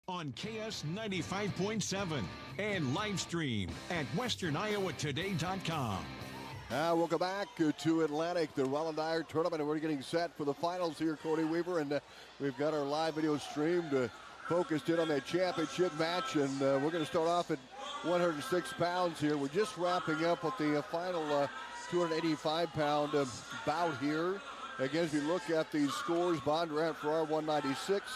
on KS 95.7 and live stream at westerniowatoday.com. Welcome back to Atlantic, the Rollin Dyer tournament, and we're getting set for the finals here, Cody Weaver, and we've got our live video streamed focused in on that championship match, and we're going to start off at 106 pounds here. We're just wrapping up with the final 285-pound bout here. Again, as we look at these scores, Bondurant Farrar 196,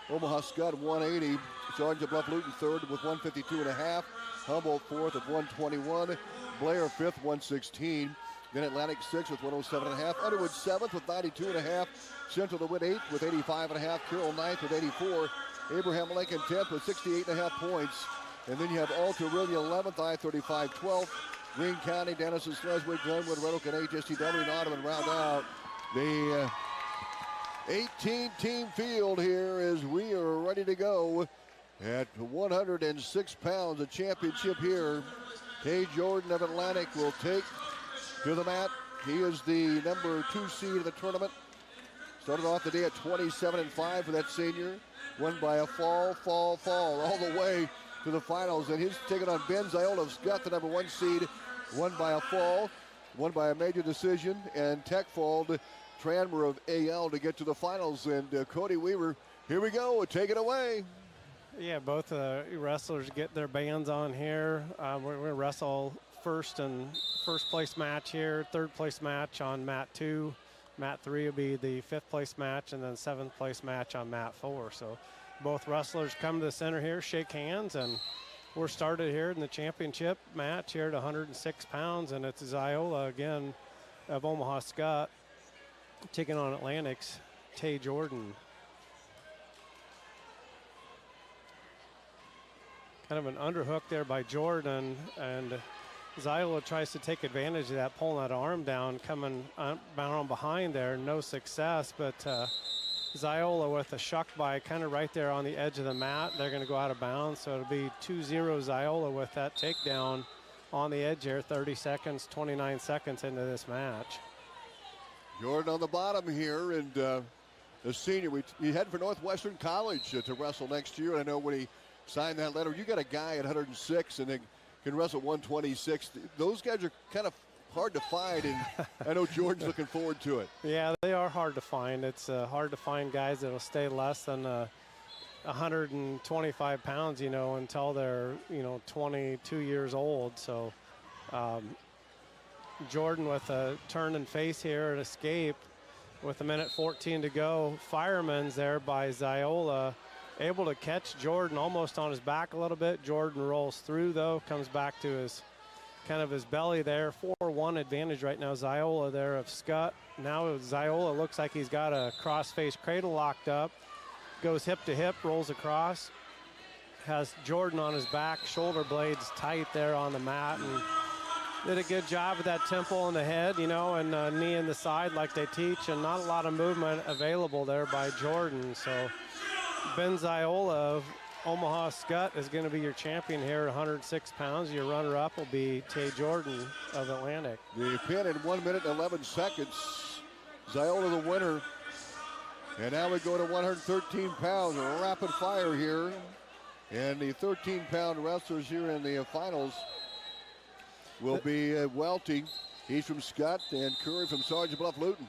Omaha Scott 180, Sergeant Bluff Luton third with 152.5, Humboldt fourth at 121, Blair fifth 116, then Atlantic sixth with 107.5, Underwood seventh with 92.5, Central DeWitt eighth with 85.5, Carroll ninth with 84, Abraham Lincoln 10th with 68.5 points, and then you have Alta Aurelia 11th, I-35 12th, Greene County, Denison, Sleswig, Glenwood, Red Oak, and HSTW, and Ottoman round out the 18-team field here as we are ready to go at 106 pounds. The championship here. Tay Jordan of Atlantic will take to the mat. He is the number 2 seed of the tournament. Started off the day at 27-5 for that senior. Won by a fall, all the way to the finals. And he's taking on Ben Ziola of Scott, the number 1 seed. Won by a fall, won by a major decision. And Techfold Tranmer of AL to get to the finals. And Cody Weaver, here we go. Take it away. Yeah, both wrestlers get their bands on here. We're going to wrestle first place match here, third place match on mat 2. Mat 3 will be the 5th place match, and then 7th place match on mat 4. So both wrestlers come to the center here, shake hands, and we're started here in the championship match here at 106 pounds, and it's Ziola again of Omaha Scott taking on Atlantic's Tay Jordan. Kind of an underhook there by Jordan, and Ziola tries to take advantage of that, pulling that arm down, coming bound behind there. No success, but Ziola with a shuck by kind of right there on the edge of the mat. They're going to go out of bounds, so it'll be 2-0 Ziola with that takedown on the edge here, 30 seconds, 29 seconds into this match. Jordan on the bottom here, and the senior, he headed for Northwestern College to wrestle next year. I know when he signed that letter, you got a guy at 106 and then can wrestle 126. Those guys are kind of hard to find, and I know Jordan's looking forward to it. Yeah, they are hard to find. It's hard to find guys that will stay less than 125 pounds, until they're, 22 years old. So Jordan with a turn and face here, an escape with 1:14 to go. Fireman's there by Ziola, able to catch Jordan almost on his back a little bit. Jordan rolls through, though, comes back to his belly there. 4-1 advantage right now. Ziola there of Scott. Now Ziola looks like he's got a cross-face cradle locked up. Goes hip to hip, rolls across. Has Jordan on his back, shoulder blades tight there on the mat, and did a good job with that temple in the head, and knee in the side like they teach, and not a lot of movement available there by Jordan. So Ben Ziola of Omaha Scott is going to be your champion here at 106 pounds. Your runner-up will be Tay Jordan of Atlantic. The pin in 1 minute and 11 seconds. Ziola the winner. And now we go to 113 pounds. A rapid fire here. And the 13-pound wrestlers here in the finals will be Welty. He's from Scott, and Curry from Sergeant Bluff Luton.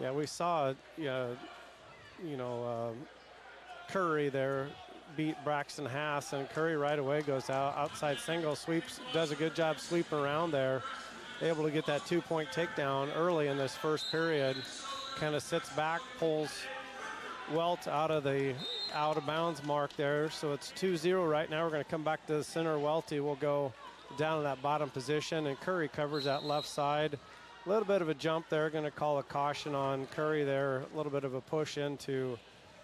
Yeah, we saw, Curry there beat Braxton Haas, and Curry right away goes outside single, sweeps, does a good job sweeping around there, able to get that 2-point takedown early in this first period. Kind of sits back, pulls Welt out of bounds mark there, so it's 2-0 right now. We're going to come back to the center. Welty will go down in that bottom position, and Curry covers that left side. A little bit of a jump there, going to call a caution on Curry there, a little bit of a push into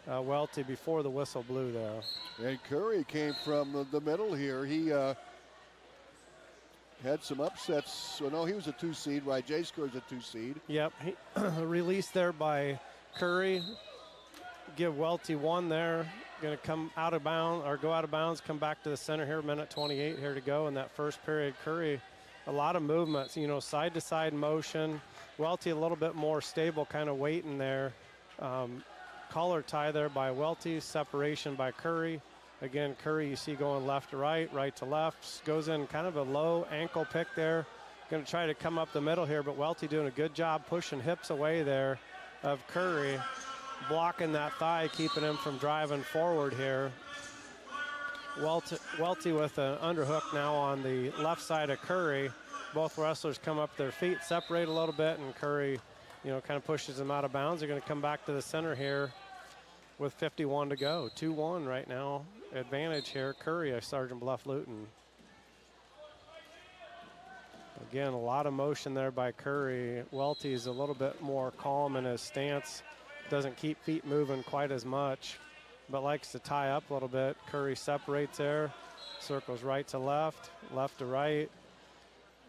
Welty before the whistle blew there. And Curry came from the middle here. He had some upsets. So no, he was a 2 seed, right? Jay Score's a 2 seed. Yep, he released there by Curry. Give Welty 1 there. Going to come out of bounds, or go out of bounds, come back to the center here, 1:28 here to go in that first period. Curry, a lot of movements, side-to-side motion. Welty a little bit more stable, kind of waiting there. collar tie there by Welty, separation by Curry. Again, Curry you see going left to right, right to left, goes in kind of a low ankle pick there. Going to try to come up the middle here, but Welty doing a good job pushing hips away there of Curry, blocking that thigh, keeping him from driving forward here. Welty with an underhook now on the left side of Curry. Both wrestlers come up their feet, separate a little bit, and Curry, kind of pushes them out of bounds. They're going to come back to the center here with 51 to go. 2-1 right now. Advantage here. Curry of Sergeant Bluff Luton. Again, a lot of motion there by Curry. Welty's a little bit more calm in his stance. Doesn't keep feet moving quite as much, but likes to tie up a little bit. Curry separates there, circles right to left, left to right.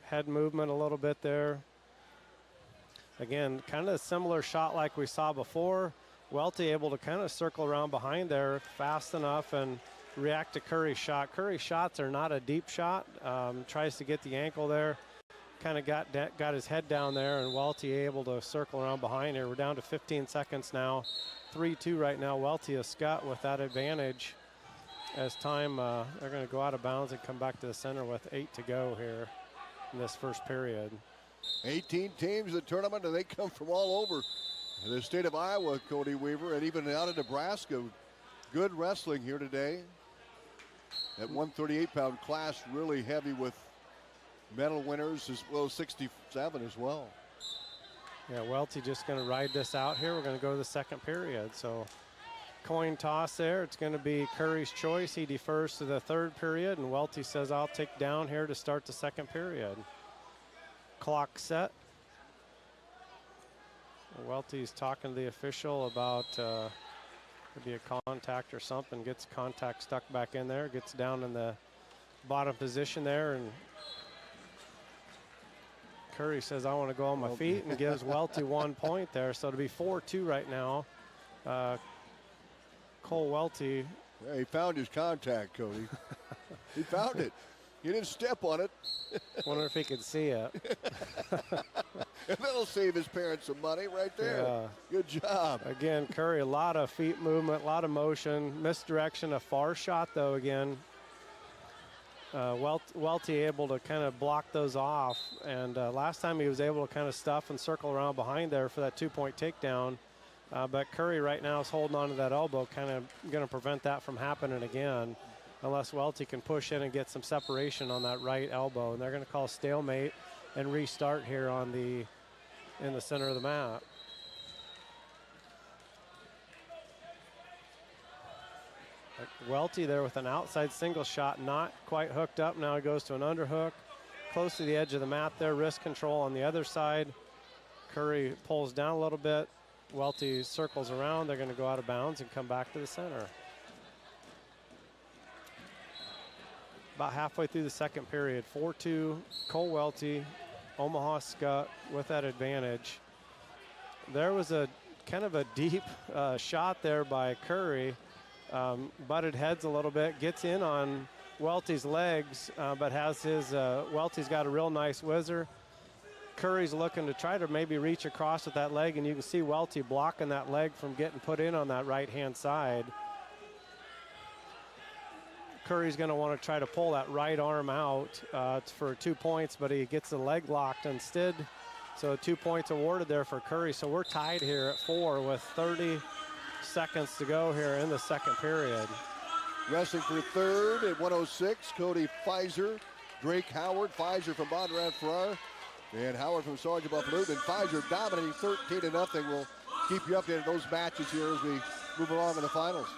Head movement a little bit there. Again, kind of a similar shot like we saw before. Welty able to kind of circle around behind there fast enough and react to Curry's shot. Curry's shots are not a deep shot. Tries to get the ankle there. Kind of got his head down there, and Welty able to circle around behind here. We're down to 15 seconds now. 3-2 right now. Welty of Scott with that advantage. As time, they're going to go out of bounds and come back to the center with 8 to go here in this first period. 18 teams in the tournament, and they come from all over the state of Iowa, Cody Weaver, and even out of Nebraska. Good wrestling here today. That 138-pound class really heavy with medal winners as well as 67 as well. Yeah, Welty just going to ride this out here. We're going to go to the second period. So coin toss there. It's going to be Curry's choice. He defers to the third period, and Welty says, I'll take down here to start the second period. Clock set. Welty's talking to the official about maybe a contact or something. Gets contact stuck back in there. Gets down in the bottom position there, and Curry says, I want to go on my feet, and gives Welty 1 point there. So it'll be 4-2 right now. Cole Welty. Yeah, he found his contact, Cody. He found it. He didn't step on it. Wonder if he could see it. And that'll save his parents some money right there. Yeah. Good job. Again, Curry, a lot of feet movement, a lot of motion. Misdirection, a far shot, though, again. Welty able to kind of block those off. And last time he was able to kind of stuff and circle around behind there for that 2-point takedown. But Curry right now is holding on to that elbow, kind of going to prevent that from happening again, unless Welty can push in and get some separation on that right elbow. And they're going to call stalemate and restart here in the center of the mat. Welty there with an outside single shot, not quite hooked up. Now he goes to an underhook, close to the edge of the mat there. Wrist control on the other side. Curry pulls down a little bit. Welty circles around. They're going to go out of bounds and come back to the center. About halfway through the second period, 4-2, Cole Welty, Omaha Skutt with that advantage. There was a kind of a deep shot there by Curry. Butted heads a little bit, gets in on Welty's legs, but has his, Welty's got a real nice whizzer. Curry's looking to try to maybe reach across with that leg, and you can see Welty blocking that leg from getting put in on that right-hand side. Curry's going to want to try to pull that right arm out for 2 points, but he gets the leg locked instead. So 2 points awarded there for Curry. So we're tied here at 4 with 30 seconds to go here in the second period. Wrestling for third at 106, Cody Pfizer, Drake Howard, Pfizer from Bondurant Farrar, and Howard from Sergeant Bluff Luton. And Pfizer dominating 13-0. We'll keep you updated on those matches here as we move along in the finals.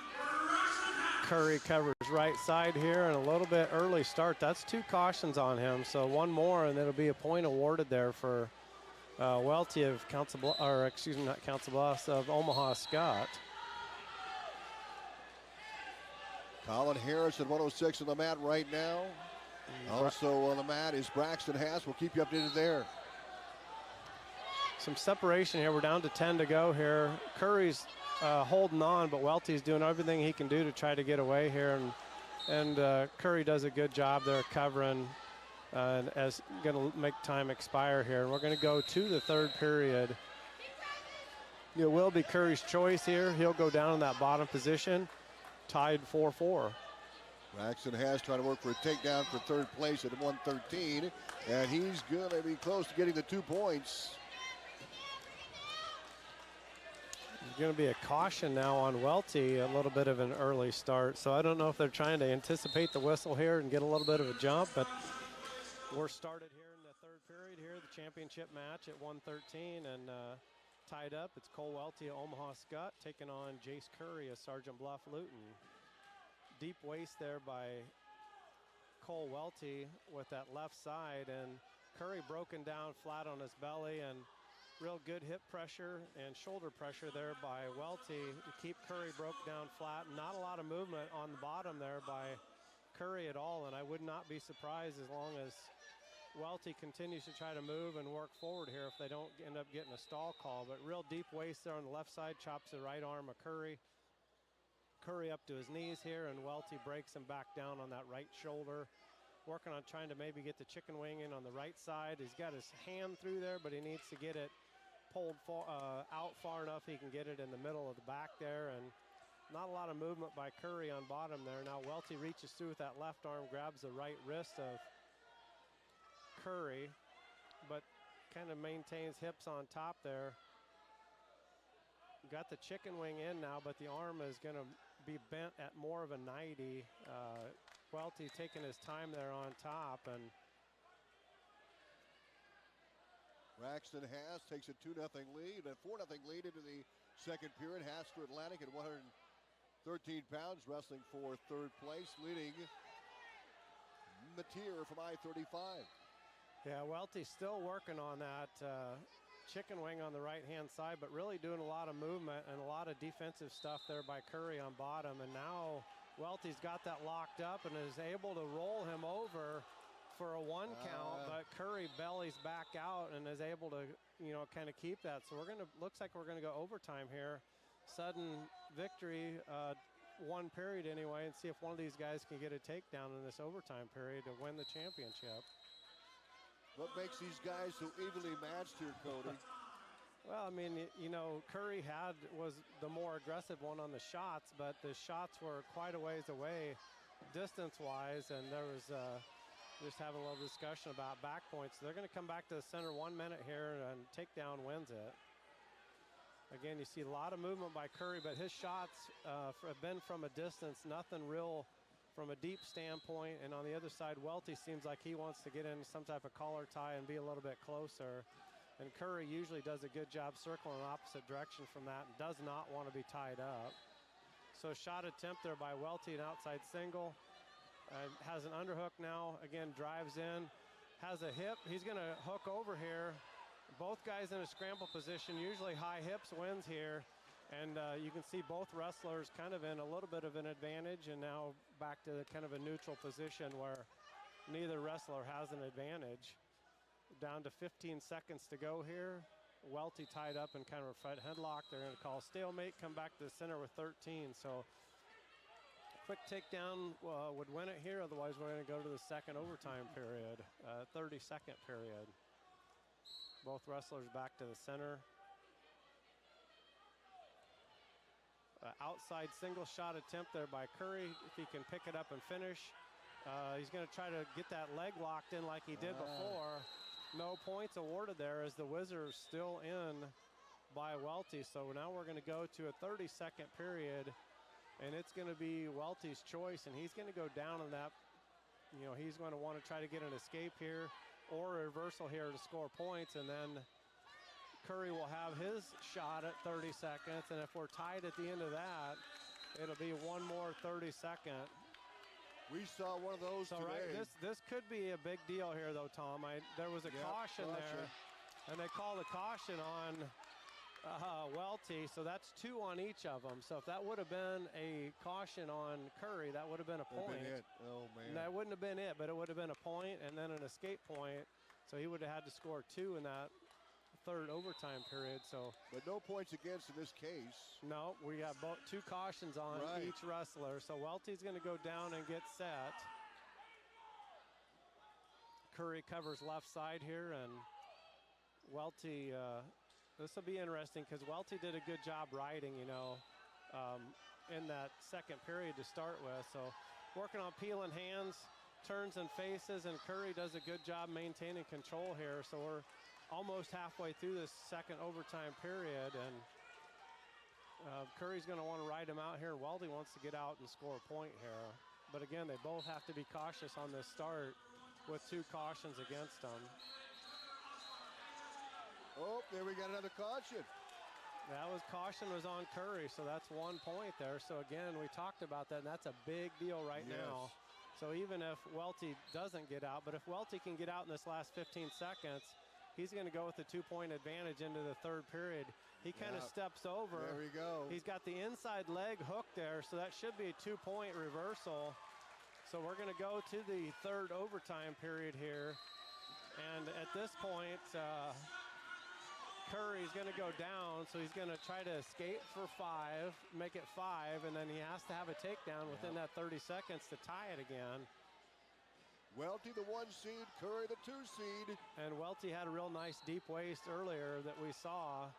Curry covers right side here, and a little bit early start. That's 2 cautions on him, so 1 more, and it'll be a point awarded there for Welty of Council Bluffs, or excuse me, not Council Bluffs, of Omaha Skutt. Colin Harris at 106 on the mat right now. Also on the mat is Braxton Haas. We'll keep you updated there. Some separation here. We're down to 10 to go here. Curry's holding on, but Welty's doing everything he can do to try to get away here. And Curry does a good job there covering as going to make time expire here. And we're going to go to the third period. It will be Curry's choice here. He'll go down in that bottom position, tied 4-4. Braxton has trying to work for a takedown for third place at 113, and he's going to be close to getting the 2 points. There's going to be a caution now on Welty, a little bit of an early start. So I don't know if they're trying to anticipate the whistle here and get a little bit of a jump, but we're started here in the third period here, the championship match at 113, and tied up. It's Cole Welty of Omaha Skutt taking on Jace Curry of Sergeant Bluff Luton. Deep waist there by Cole Welty with that left side, and Curry broken down flat on his belly, and real good hip pressure and shoulder pressure there by Welty to keep Curry broke down flat. Not a lot of movement on the bottom there by Curry at all, and I would not be surprised as long as Welty continues to try to move and work forward here if they don't end up getting a stall call. But real deep waist there on the left side, chops the right arm of Curry. Curry up to his knees here, and Welty breaks him back down on that right shoulder. Working on trying to maybe get the chicken wing in on the right side. He's got his hand through there, but he needs to get it pulled out far enough he can get it in the middle of the back there. And not a lot of movement by Curry on bottom there. Now Welty reaches through with that left arm, grabs the right wrist of Curry, but kind of maintains hips on top there. Got the chicken wing in now, but the arm is going to be bent at more of a 90. Welty taking his time there on top, and Braxton Haas takes a 2-0 lead, a 4-0 lead into the second period. Haas for Atlantic at 113 pounds, wrestling for third place, leading Mateer from I-35. Yeah, Welty's still working on that chicken wing on the right-hand side, but really doing a lot of movement and a lot of defensive stuff there by Curry on bottom. And now Welty's got that locked up and is able to roll him over for a 1 count, but Curry bellies back out and is able to, kind of keep that. So looks like we're gonna go overtime here. Sudden victory, 1 period anyway, and see if one of these guys can get a takedown in this overtime period to win the championship. What makes these guys so evenly matched here, Cody? Well, I mean, Curry was the more aggressive one on the shots, but the shots were quite a ways away distance-wise, and there was just having a little discussion about back points. They're going to come back to the center 1 minute here, and takedown wins it. Again, you see a lot of movement by Curry, but his shots have been from a distance, nothing real from a deep standpoint. And on the other side, Welty seems like he wants to get in some type of collar tie and be a little bit closer. And Curry usually does a good job circling in the opposite direction from that and does not want to be tied up. So shot attempt there by Welty, an outside single. Has an underhook now, again, drives in, has a hip. He's going to hook over here. Both guys in a scramble position, usually high hips wins here. And you can see both wrestlers kind of in a little bit of an advantage, and now back to kind of a neutral position where neither wrestler has an advantage. Down to 15 seconds to go here. Welty tied up in kind of a front headlock. They're going to call stalemate, come back to the center with 13. So quick takedown would win it here. Otherwise, we're going to go to the second overtime period, 30-second period. Both wrestlers back to the center. Outside single shot attempt there by Curry. If he can pick it up and finish, he's going to try to get that leg locked in like he did before. No points awarded there as the Wizards still in by Welty. So now we're going to go to a 30-second period, and it's going to be Welty's choice, and he's going to go down in that. He's going to want to try to get an escape here or a reversal here to score points, and then Curry will have his shot at 30 seconds, and if we're tied at the end of that, it'll be one more 30-second. We saw one of those today. Right, this could be a big deal here, though, Tom. There was a caution there, and they called a caution on Welty, so that's 2 on each of them. So if that would have been a caution on Curry, that would have been a point. Oh, man. That wouldn't have been it, but it would have been a point and then an escape point. So he would have had to score 2 in that third overtime period. But no points against in this case. No, we got 2 cautions on each wrestler. So Welty's going to go down and get set. Curry covers left side here, and Welty This will be interesting because Welty did a good job riding, you know, in that second period to start with. So working on peeling hands, turns and faces, and Curry does a good job maintaining control here. So we're almost halfway through this second overtime period, and Curry's going to want to ride him out here. Welty wants to get out and score a point here. But again, they both have to be cautious on this start with 2 cautions against them. Oh, there we got another caution. Caution was on Curry, so that's 1 point there. So again, we talked about that, and that's a big deal right now. So even if Welty doesn't get out, but if Welty can get out in this last 15 seconds, he's going to go with the 2-point advantage into the third period. He kind of steps over. There we go. He's got the inside leg hooked there, so that should be a 2-point reversal. So we're going to go to the third overtime period here. And at this point, Curry's going to go down, so he's going to try to escape for 5, make it 5, and then he has to have a takedown within that 30 seconds to tie it again. Welty the 1 seed, Curry the 2 seed. And Welty had a real nice deep waist earlier that we saw.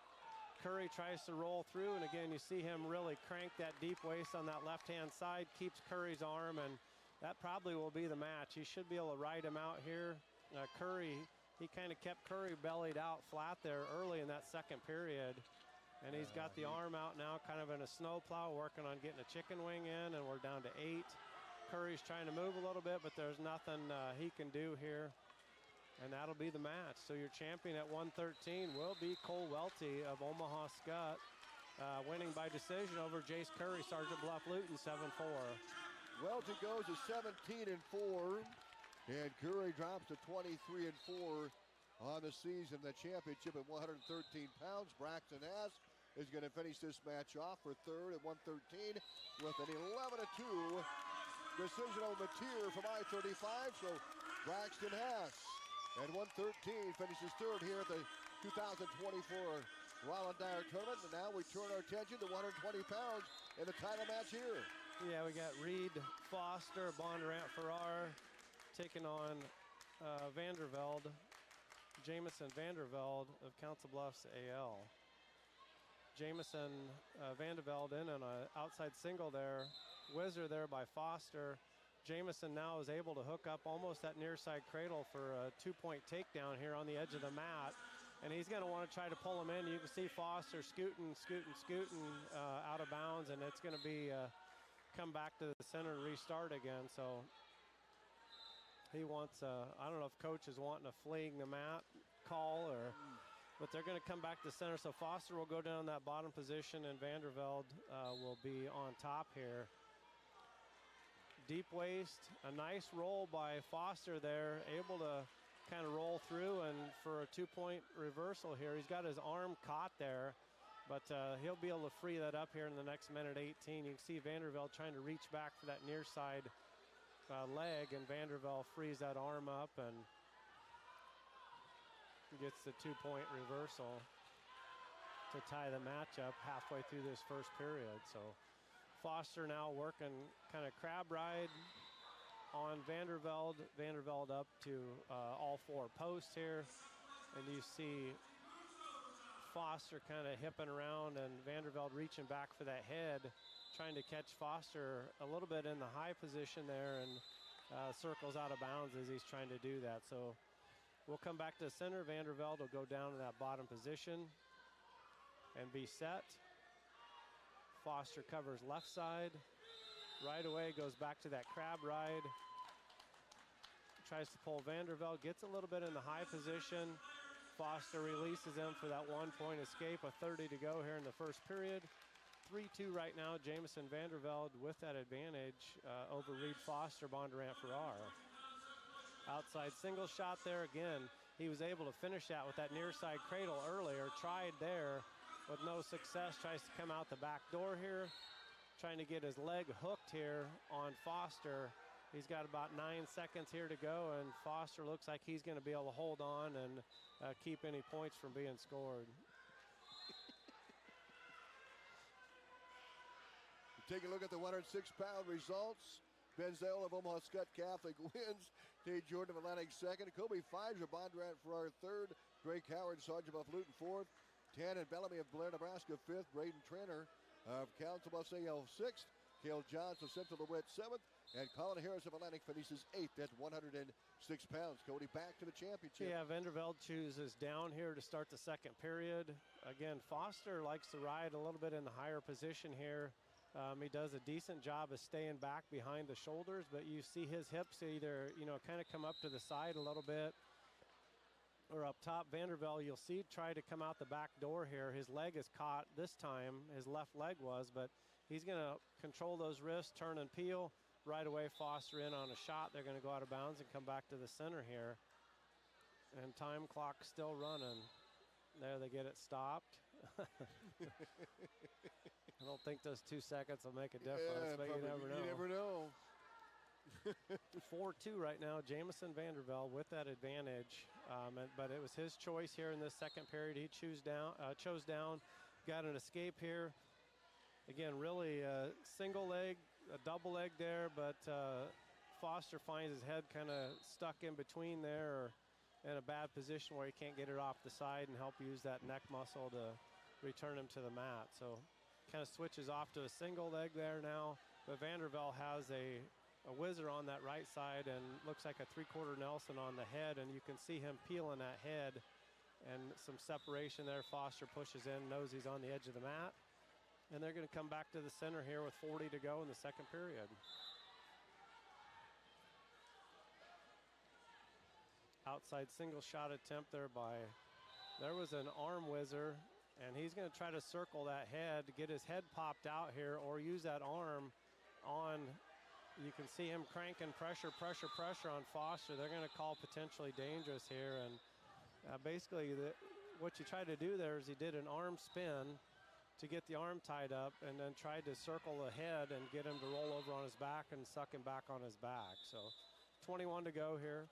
Curry tries to roll through, and again, you see him really crank that deep waist on that left-hand side, keeps Curry's arm, and that probably will be the match. He should be able to ride him out here. Curry, he kind of kept Curry bellied out flat there early in that second period, and he's got the arm out now kind of in a snowplow, working on getting a chicken wing in, and we're down to 8. Curry's trying to move a little bit, but there's nothing he can do here. And that'll be the match. So your champion at 113 will be Cole Welty of Omaha Skutt, winning by decision over Jace Curry, Sergeant Bluff Luton, 7-4. Welty goes to 17-4, and Curry drops to 23-4 on the season. The championship at 113 pounds. Braxton Haas is going to finish this match off for third at 113 with an 11-2 decision on the tier from I-35. So Braxton Haas at 113 finishes third here at the 2024 Rollin Dyer tournament. And now we turn our attention to 120 pounds in the title match here. Yeah, we got Reed Foster, Bondurant Farrar taking on Vandervelde, Jamison Vandervelde of Council Bluffs AL. Jamison Vandervelde in on an outside single there. Whizzer there by Foster. Jamison now is able to hook up almost that near side cradle for a 2-point takedown here on the edge of the mat. And he's going to want to try to pull him in. You can see Foster scooting out of bounds, and it's going to be come back to the center and restart again. So he wants, I don't know if coach is wanting a fleeing the mat call, but they're going to come back to center. So Foster will go down that bottom position, and Vandervelde will be on top here. Deep waist, a nice roll by Foster there, able to kind of roll through, and for a 2-point reversal here. He's got his arm caught there, but he'll be able to free that up here in the next minute 18. You can see Vandervelde trying to reach back for that near side leg, and Vandervelde frees that arm up and gets the 2-point reversal to tie the match up halfway through this first period. So Foster now working kind of crab ride on Vandervelde. Vandervelde up to all 4 posts here. And you see Foster kind of hipping around and Vandervelde reaching back for that head, trying to catch Foster a little bit in the high position there, and circles out of bounds as he's trying to do that. So we'll come back to the center. Vandervelde will go down to that bottom position and be set. Foster covers left side. Right away goes back to that crab ride. Tries to pull Vandervelde, gets a little bit in the high position. Foster releases him for that 1-point escape. A 30 to go here in the first period. 3-2 right now. Jamison Vandervelde with that advantage over Reed Foster, Bondurant Farrar. Outside single shot there again. He was able to finish that with that near side cradle earlier. Tried there with no success. Tries to come out the back door here. Trying to get his leg hooked here on Foster. He's got about 9 seconds here to go, and Foster looks like he's going to be able to hold on and keep any points from being scored. Take a look at the 106-pound results. Ben Zale of Omaha Skutt Catholic wins. Tate Jordan of Atlantic second. Kobe Pfizer, Bondurant Farrar third. Drake Howard, Sergeant Bluff Luton fourth. 10. And Bellamy of Blair, Nebraska, 5th. Braden Trainer of Council Bluffs AL, 6th. Cale Johnson, Central DeWitt, 7th. And Colin Harris of Atlantic finishes 8th at 106 pounds. Cody, back to the championship. Yeah, Vandervelde chooses down here to start the second period. Again, Foster likes to ride a little bit in the higher position here. He does a decent job of staying back behind the shoulders, but you see his hips either, kind of come up to the side a little bit or up top. Vandervelde, you'll see, try to come out the back door here. His leg is caught this time, his left leg was, but he's going to control those wrists, turn and peel. Right away, Foster in on a shot. They're going to go out of bounds and come back to the center here. And time clock still running. There, they get it stopped. I don't think those 2 seconds will make a difference, but you never know. You never know. 4-2 right now, Jamison Vandervelde with that advantage. But it was his choice here in this second period. He chose down, got an escape here. Again, really a single leg, a double leg there, but Foster finds his head kind of stuck in between there, or in a bad position where he can't get it off the side and help use that neck muscle to return him to the mat. So kind of switches off to a single leg there now, but Vandervelde has a whizzer on that right side and looks like a 3/4 Nelson on the head, and you can see him peeling that head and some separation there. Foster pushes in, knows he's on the edge of the mat. And they're going to come back to the center here with 40 to go in the second period. Outside single shot attempt there there was an arm whizzer, and he's going to try to circle that head to get his head popped out here or use that arm on. You can see him cranking pressure on Foster. They're going to call potentially dangerous here. And basically what you try to do there is he did an arm spin to get the arm tied up and then tried to circle the head and get him to roll over on his back and suck him back on his back. So 21 to go here.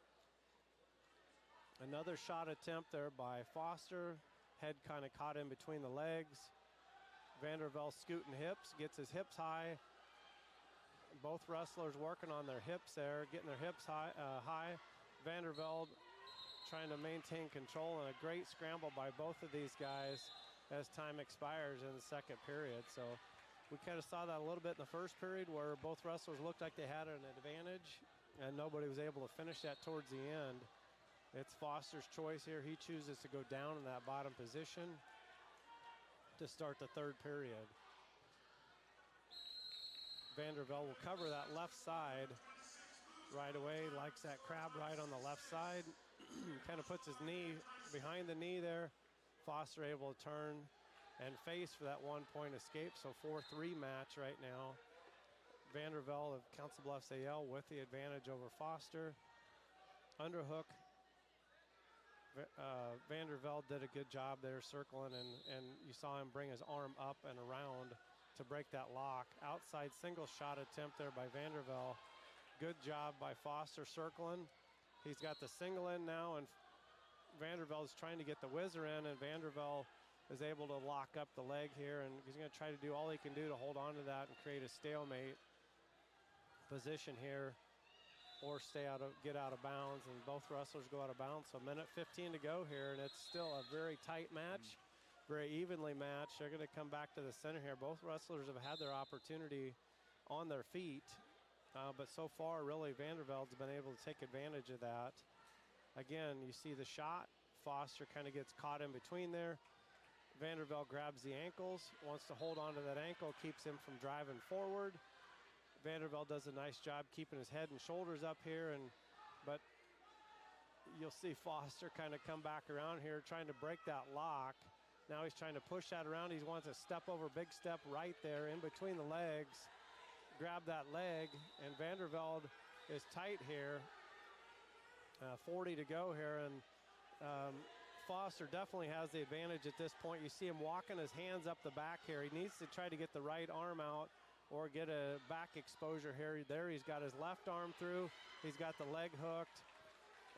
Another shot attempt there by Foster. Head kind of caught in between the legs. Vandervelde scooting hips, gets his hips high. Both wrestlers working on their hips there, getting their hips high. Vandervelde trying to maintain control, and a great scramble by both of these guys as time expires in the second period. So we kind of saw that a little bit in the first period where both wrestlers looked like they had an advantage and nobody was able to finish that towards the end. It's Foster's choice here. He chooses to go down in that bottom position to start the third period. Vandervelde will cover that left side right away, likes that crab ride on the left side. Kind of puts his knee behind the knee there. Foster able to turn and face for that 1-point escape. So 4-3 match right now. Vandervelde of Council Bluffs AL with the advantage over Foster. Underhook. Vandervelde did a good job there circling, and you saw him bring his arm up and around to break that lock. Outside single shot attempt there by Vandervelde. Good job by Foster circling. He's got the single in now, and Vandervelde is trying to get the whizzer in, and Vandervelde is able to lock up the leg here, and he's going to try to do all he can do to hold on to that and create a stalemate position here, or get out of bounds, and both wrestlers go out of bounds. So 1:15 to go here, and it's still a very tight match, very evenly matched. They're going to come back to the center here. Both wrestlers have had their opportunity on their feet, but so far, really, Vandervelde's been able to take advantage of that. Again, you see the shot. Foster kind of gets caught in between there. Vandervelde grabs the ankles, wants to hold on to that ankle, keeps him from driving forward. Vandervelde does a nice job keeping his head and shoulders up here, but you'll see Foster kind of come back around here trying to break that lock. Now he's trying to push that around. He wants a step over, big step right there in between the legs. Grab that leg, and Vandervelde is tight here. 40 to go here, and Foster definitely has the advantage at this point. You see him walking his hands up the back here. He needs to try to get the right arm out or get a back exposure here. There he's got his left arm through. He's got the leg hooked,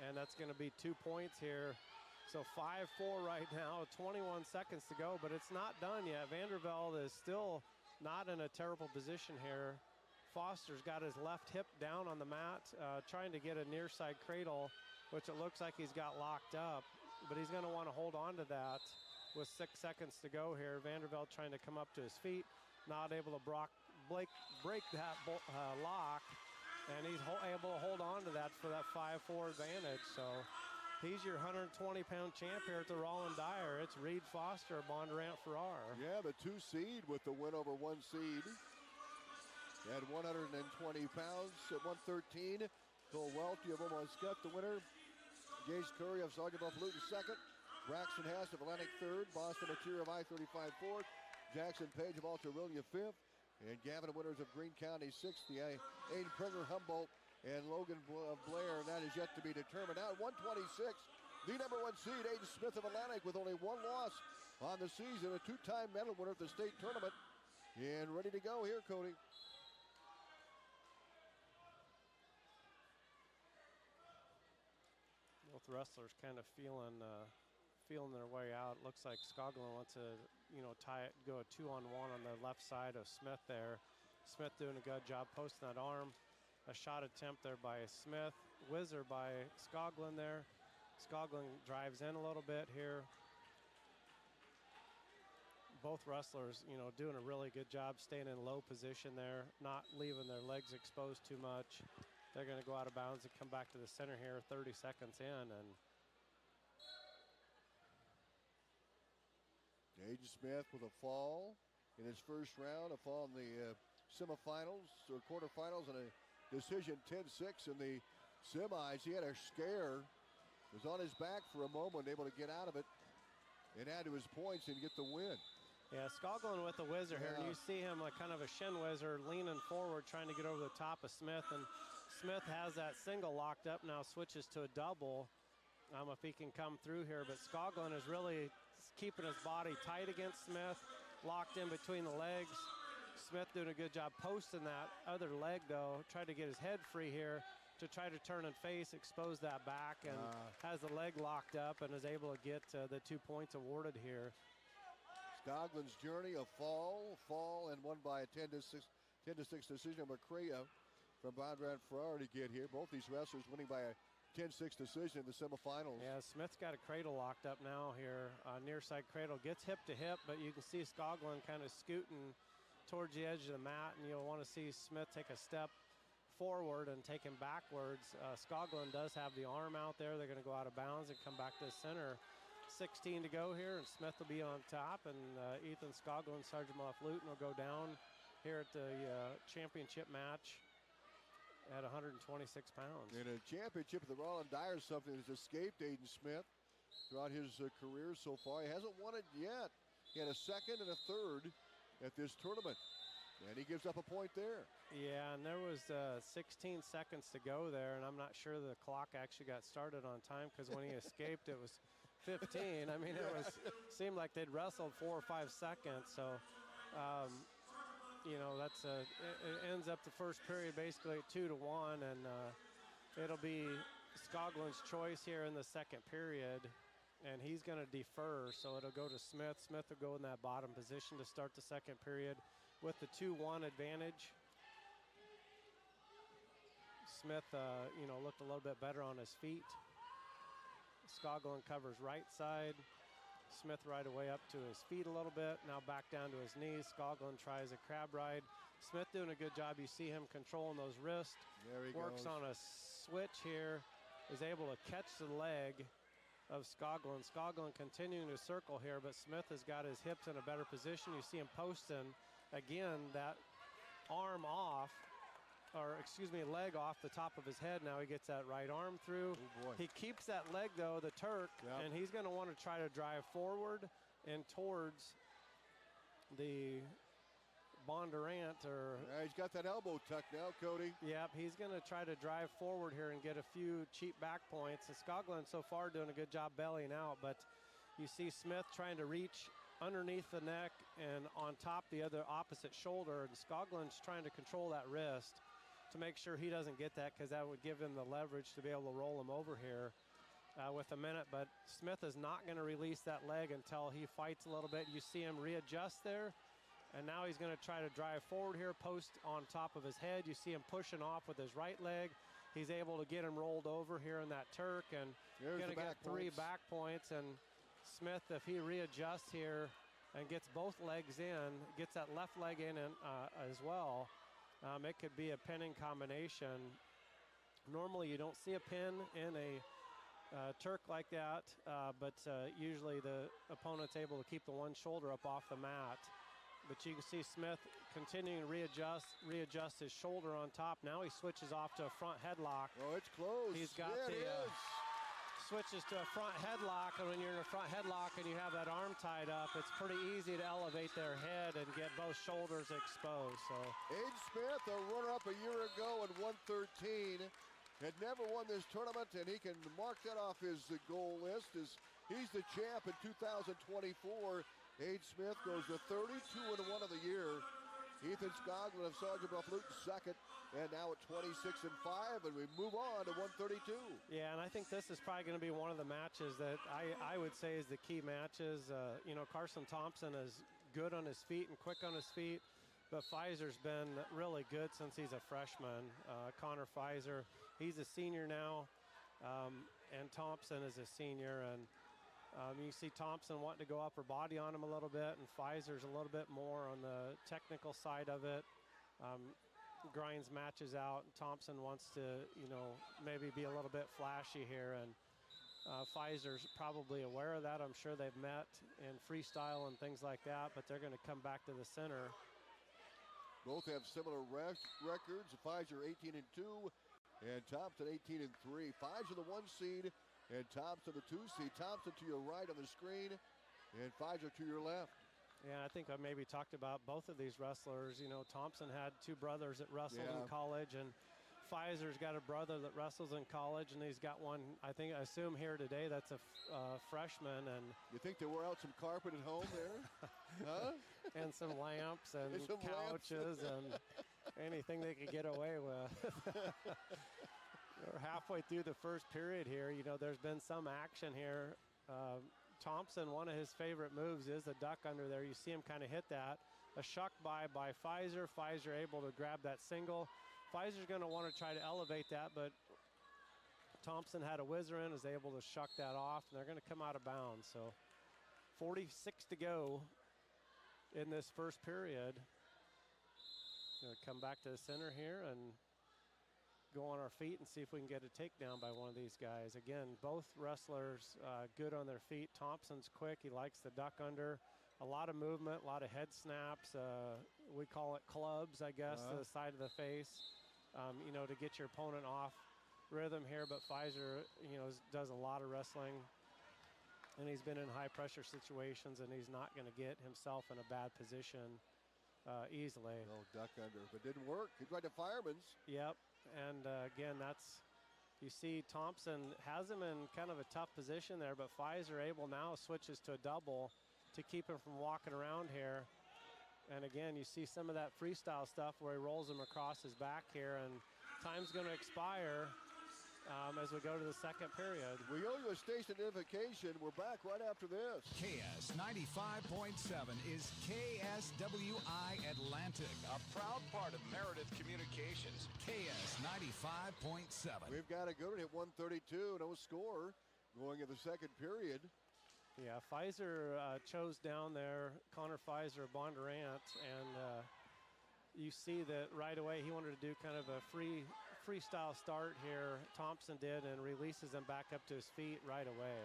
and that's going to be 2 points here. So 5-4 right now, 21 seconds to go, but it's not done yet. Vandervelde is still not in a terrible position here. Foster's got his left hip down on the mat, trying to get a near side cradle, which it looks like he's got locked up, but he's going to want to hold on to that with 6 seconds to go here. Vanderveld trying to come up to his feet, not able to break that lock, and he's able to hold on to that for that 5-4 advantage. So he's your 120-pound champ here at the Rollin Dyer. It's Reed Foster, Bondurant Farrar. Yeah, the 2 seed with the win over 1 seed. At 120 pounds, at 113, Phil Welty of Omaha Skutt, the winner. Jace Curry of Sergeant Bluff-Luton second. Braxton Haas of Atlantic third. Boston Mateer of I-35 fourth. Jackson Page of Altarillia fifth. And Gavin Winters of Greene County sixth. The Aiden Perger, Humboldt, and Logan Blair. And that is yet to be determined. Now at 126, the number 1 seed, Aiden Smith of Atlantic, with only 1 loss on the season. A 2-time medal winner at the state tournament. And ready to go here, Cody. Both wrestlers kind of feeling their way out. Looks like Skoglund wants to, go a 2-on-1 on the left side of Smith there. Smith doing a good job posting that arm. A shot attempt there by Smith. Whizzer by Skoglund there. Skoglund drives in a little bit here. Both wrestlers, doing a really good job staying in low position there, not leaving their legs exposed too much. They're going to go out of bounds and come back to the center here 30 seconds in. And Aiden Smith with a fall in his first round, a fall in the semifinals or quarterfinals, and a decision 10-6 in the semis. He had a scare, was on his back for a moment, able to get out of it and add to his points and get the win. Yeah, Skoglund with the whizzer here. And you see him like kind of a shin whizzer leaning forward, trying to get over the top of Smith. And Smith has that single locked up now, switches to a double. If he can come through here, but Skoglund is really keeping his body tight against Smith, locked in between the legs. Smith doing a good job posting that other leg though, tried to get his head free here to try to turn and face, expose that back, and has the leg locked up and is able to get the 2 points awarded here. Skoglund's journey, a fall, and won by a 10-6 decision over Crea from Bondurant Farrar to get here. Both these wrestlers winning by a 10-6 decision in the semifinals. Yeah, Smith's got a cradle locked up now here. Near side cradle, gets hip to hip, but you can see Skoglund kind of scooting towards the edge of the mat, and you'll want to see Smith take a step forward and take him backwards. Skoglund does have the arm out there. They're going to go out of bounds and come back to the center. 16 to go here, and Smith will be on top, and Ethan Skoglund, Sergeant Bluff-Luton, will go down here at the championship match at 126 pounds. In a championship at the Rollin Dyer, something that's escaped Aiden Smith throughout his career so far. He hasn't won it yet. He had a second and a third at this tournament, and he gives up a point there. Yeah, and there was 16 seconds to go there, and I'm not sure the clock actually got started on time, because when he escaped, it was 15. I mean, it seemed like they'd wrestled 4 or 5 seconds. So, that's it ends up the first period basically at 2-1, and it'll be Skoglund's choice here in the second period, and he's going to defer. So it'll go to Smith. Smith will go in that bottom position to start the second period with the 2-1 advantage. Smith, looked a little bit better on his feet. Skoglund covers right side. Smith right away up to his feet a little bit. Now back down to his knees. Skoglund tries a crab ride. Smith doing a good job. You see him controlling those wrists. There he Works goes. on a switch here. Is able to catch the leg of Skoglund. Skoglund continuing to circle here, but Smith has got his hips in a better position. You see him posting again that arm off. Leg off the top of his head. Now he gets that right arm through. Oh boy. He keeps that leg though, the Turk, and he's going to want to try to drive forward and towards the Bondurant. He's got that elbow tucked now, Cody. Yep, he's going to try to drive forward here and get a few cheap back points. And Skoglund so far doing a good job bellying out, but you see Smith trying to reach underneath the neck and on top the other opposite shoulder, and Skoglund's trying to control that wrist to make sure he doesn't get that, because that would give him the leverage to be able to roll him over here with a minute. But Smith is not going to release that leg until he fights a little bit. You see him readjust there, and now he's going to try to drive forward here, post on top of his head. You see him pushing off with his right leg. He's able to get him rolled over here in that Turk, and going to get 3 back points. And Smith, if he readjusts here and gets both legs in, gets that left leg in and, as well, it could be a pinning combination. Normally you don't see a pin in a Turk like that, but usually the opponent's able to keep the one shoulder up off the mat. But you can see Smith continuing to readjust his shoulder on top. Now he switches off to a front headlock. Oh, it's close. He's got switches to a front headlock, and when you're in a front headlock and you have that arm tied up, it's pretty easy to elevate their head and get both shoulders exposed. So Age Smith, a runner-up a year ago at 113, had never won this tournament, and he can mark that off his goal list as he's the champ in 2024. Age Smith goes to 32-1 of the year. Ethan Skoglund of Sergeant Bluff Luton second, and now at 26-5, and we move on to 132. Yeah, and I think this is probably going to be one of the matches that I would say is the key matches. You know, Carson Thompson is good on his feet and quick on his feet, but Pfizer's been really good since he's a freshman. Connor Pfizer, he's a senior now, and Thompson is a senior, and you see Thompson wanting to go upper body on him a little bit, and Pfizer's a little bit more on the technical side of it. Grinds matches out, and Thompson wants to, you know, maybe be a little bit flashy here, and Pfizer's probably aware of that. I'm sure they've met in freestyle and things like that, but they're going to come back to the center. Both have similar records. Pfizer 18-2, and Thompson 18-3. Pfizer the 1 seed, and Thompson the 2 seed. Thompson to your right on the screen, and Pfizer to your left. Yeah, I think I maybe talked about both of these wrestlers. You know, Thompson had 2 brothers that wrestled in college, and Pfizer's got a brother that wrestles in college, and he's got one, I assume here today, that's a freshman. And you think they wore out some carpet at home there? Huh? And some lamps and some couches and anything they could get away with. We're halfway through the first period here. You know, there's been some action here. Thompson, one of his favorite moves is a duck under there. You see him kind of hit that. A shuck by Pfizer. Pfizer able to grab that single. Pfizer's going to want to try to elevate that, but Thompson had a whizzer in, is able to shuck that off, and they're going to come out of bounds. So 46 to go in this first period. Going to come back to the center here and go on our feet and see if we can get a takedown by one of these guys. Again, both wrestlers good on their feet. Thompson's quick. He likes the duck under. A lot of movement, a lot of head snaps. We call it clubs, I guess, to the side of the face, you know, to get your opponent off rhythm here. But Pfizer, you know, does a lot of wrestling, and he's been in high-pressure situations, and he's not going to get himself in a bad position easily. No duck under, but didn't work. He tried to fireman's. Yep. And again, you see Thompson has him in kind of a tough position there, but Pfizer able now switches to a double to keep him from walking around here. And again, you see some of that freestyle stuff where he rolls him across his back here, and time's going to expire as we go to the second period. We owe you a station identification. We're back right after this. KS 95.7 is KSWI Atlantic, a proud part of Meredith Communications. KS 95.7. We've got a good one at 132, no score going in the second period. Yeah, Pfizer chose down there, Connor Pfizer, Bondurant, and you see that right away he wanted to do kind of a freestyle start here. Thompson did, and releases him back up to his feet right away.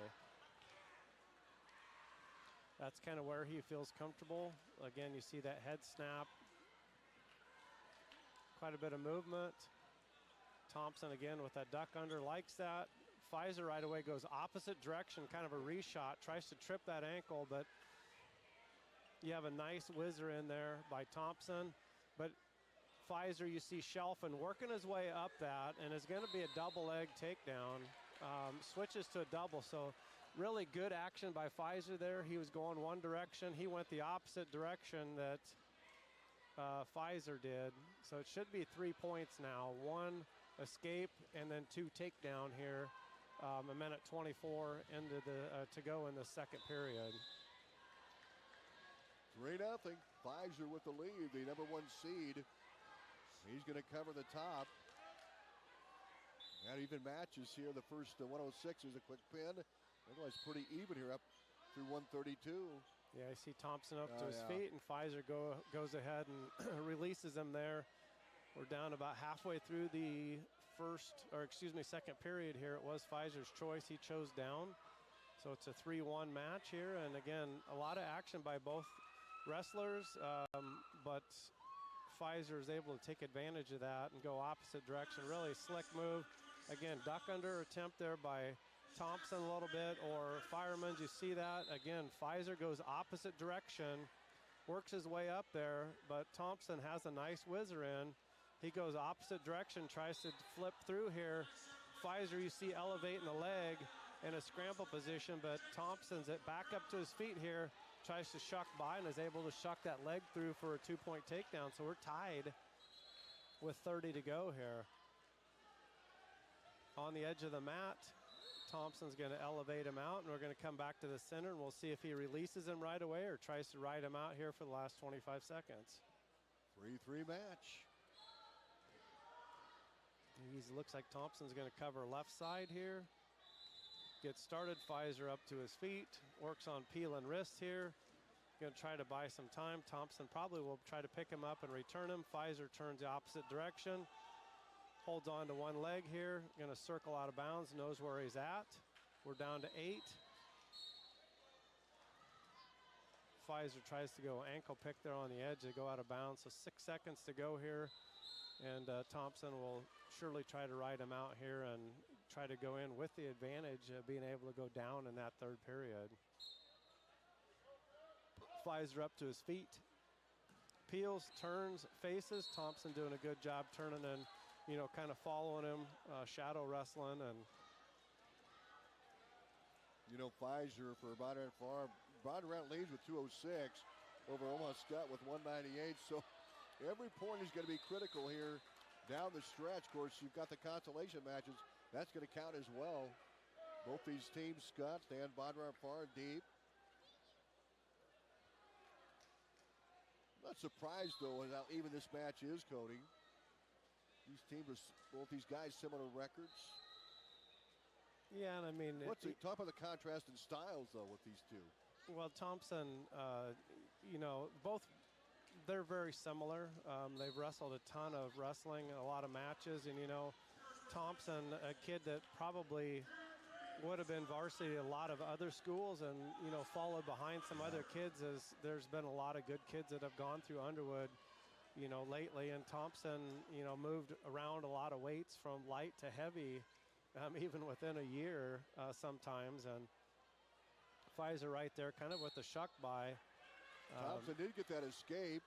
That's kind of where he feels comfortable. Again, you see that head snap. Quite a bit of movement. Thompson again with that duck under, likes that. Pfizer right away goes opposite direction, kind of a reshot, tries to trip that ankle, but you have a nice whizzer in there by Thompson. But Pfizer, you see Shelfin working his way up that, and it's going to be a double leg takedown. Switches to a double, so really good action by Pfizer there. He was going one direction. He went the opposite direction that Pfizer did. So it should be 3 points now. 1 escape and then 2 takedown here. A minute 24 into the to go in the second period. 3-0. Pfizer with the lead, the number 1 seed. He's going to cover the top. That even matches here. The first 106 is a quick pin. Otherwise, pretty even here up through 132. Yeah, I see Thompson up to his yeah. feet, and Pfizer goes ahead and releases him there. We're down about halfway through the second period here. It was Pfizer's choice. He chose down. So it's a 3-1 match here. And again, a lot of action by both wrestlers, but Pfizer is able to take advantage of that and go opposite direction. Really slick move. Again, duck under attempt there by Thompson a little bit, or Fireman's. You see that? Again, Pfizer goes opposite direction, works his way up there, but Thompson has a nice whizzer in. He goes opposite direction, tries to flip through here. Pfizer, you see, elevating the leg in a scramble position, but Thompson's back up to his feet here, tries to shuck by and is able to shuck that leg through for a 2-point takedown. So we're tied with 30 to go here. On the edge of the mat, Thompson's going to elevate him out, and we're going to come back to the center, and we'll see if he releases him right away or tries to ride him out here for the last 25 seconds. 3-3 match. He looks like Thompson's going to cover left side here. Gets started, Pfizer up to his feet, works on peel and wrist here. Going to try to buy some time. Thompson probably will try to pick him up and return him. Pfizer turns the opposite direction. Holds on to one leg here, going to circle out of bounds, knows where he's at. We're down to 8. Pfizer tries to go ankle pick there on the edge to go out of bounds. So 6 seconds to go here. And Thompson will surely try to ride him out here and try to go in with the advantage of being able to go down in that third period. Pfizer up to his feet. Peels, turns, faces. Thompson doing a good job turning and, kind of following him, shadow wrestling. And Pfizer for Bondurant leads with 206 over Omaha Scott with 198. So every point is going to be critical here down the stretch. Of course, you've got the consolation matches. That's going to count as well. Both these teams, Scott and Bondurant far deep. Not surprised, though, how even this match is, Cody. These teams both these guys, similar records. Yeah, and I mean, talk about the contrast in styles, though, with these two. Well, Thompson, both, they're very similar. They've wrestled a ton of wrestling, a lot of matches, and Thompson, a kid that probably would have been varsity at a lot of other schools and, followed behind some other kids, as there's been a lot of good kids that have gone through Underwood, lately. And Thompson, moved around a lot of weights from light to heavy, even within a year sometimes. And Pfizer right there kind of with the shuck by. Thompson did get that escape.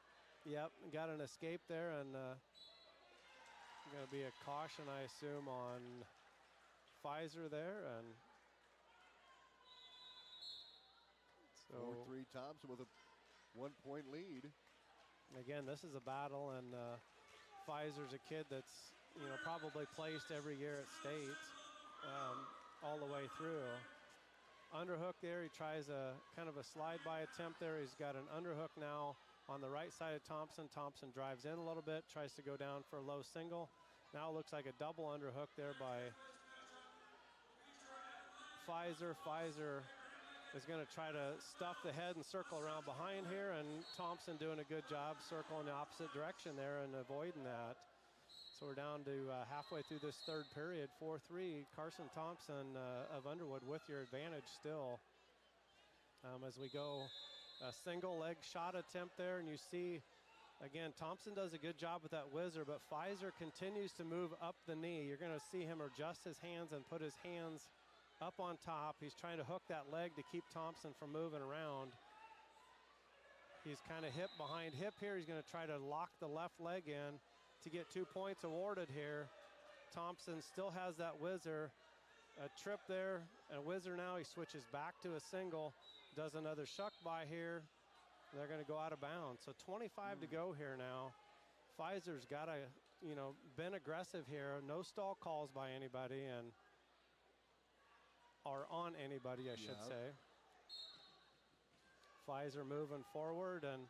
Yep, got an escape there, and going to be a caution, I assume, on Pfizer there. And so 4-3 Thompson with a 1-point lead. Again, this is a battle, and Pfizer's a kid that's probably placed every year at state all the way through. Underhook there, he tries a kind of a slide by attempt there. He's got an underhook now on the right side of Thompson. Thompson drives in a little bit, tries to go down for a low single. Now it looks like a double underhook there by Pfizer. Pfizer is going to try to stuff the head and circle around behind here, and Thompson doing a good job circling the opposite direction there and avoiding that. So we're down to halfway through this third period, 4-3. Carson Thompson of Underwood with your advantage still. As we go, a single leg shot attempt there, and you see, again, Thompson does a good job with that whizzer, but Pfizer continues to move up the knee. You're going to see him adjust his hands and put his hands up on top. He's trying to hook that leg to keep Thompson from moving around. He's kind of hip behind hip here. He's going to try to lock the left leg in to get 2 points awarded here. Thompson still has that whizzer. A trip there, a whizzer now. He switches back to a single, does another shuck by here. They're going to go out of bounds. So 25 to go here now. Pfizer's got to, been aggressive here. No stall calls by anybody, or on anybody, I should say. Pfizer moving forward, and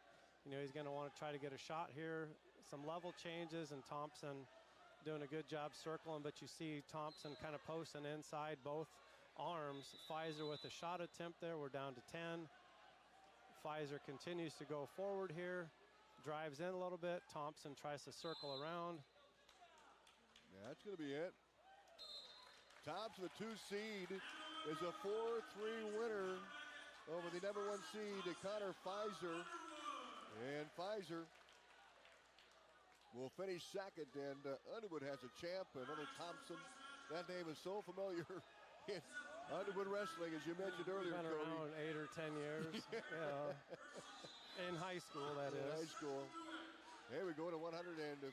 he's going to want to try to get a shot here. Some level changes, and Thompson doing a good job circling, but you see Thompson kind of posting inside both arms. Pfizer with a shot attempt there. We're down to 10. Pfizer continues to go forward here. Drives in a little bit. Thompson tries to circle around. Yeah, that's going to be it. Thompson, the 2 seed, is a 4-3 winner over the number 1 seed, Connor Pfizer. And Pfizer will finish second, and Underwood has a champ, another Thompson. That name is so familiar in Underwood wrestling, as you mentioned earlier, Been Cody. around 8 or 10 years. Yeah. In high school, that is. High school. Here we go to 138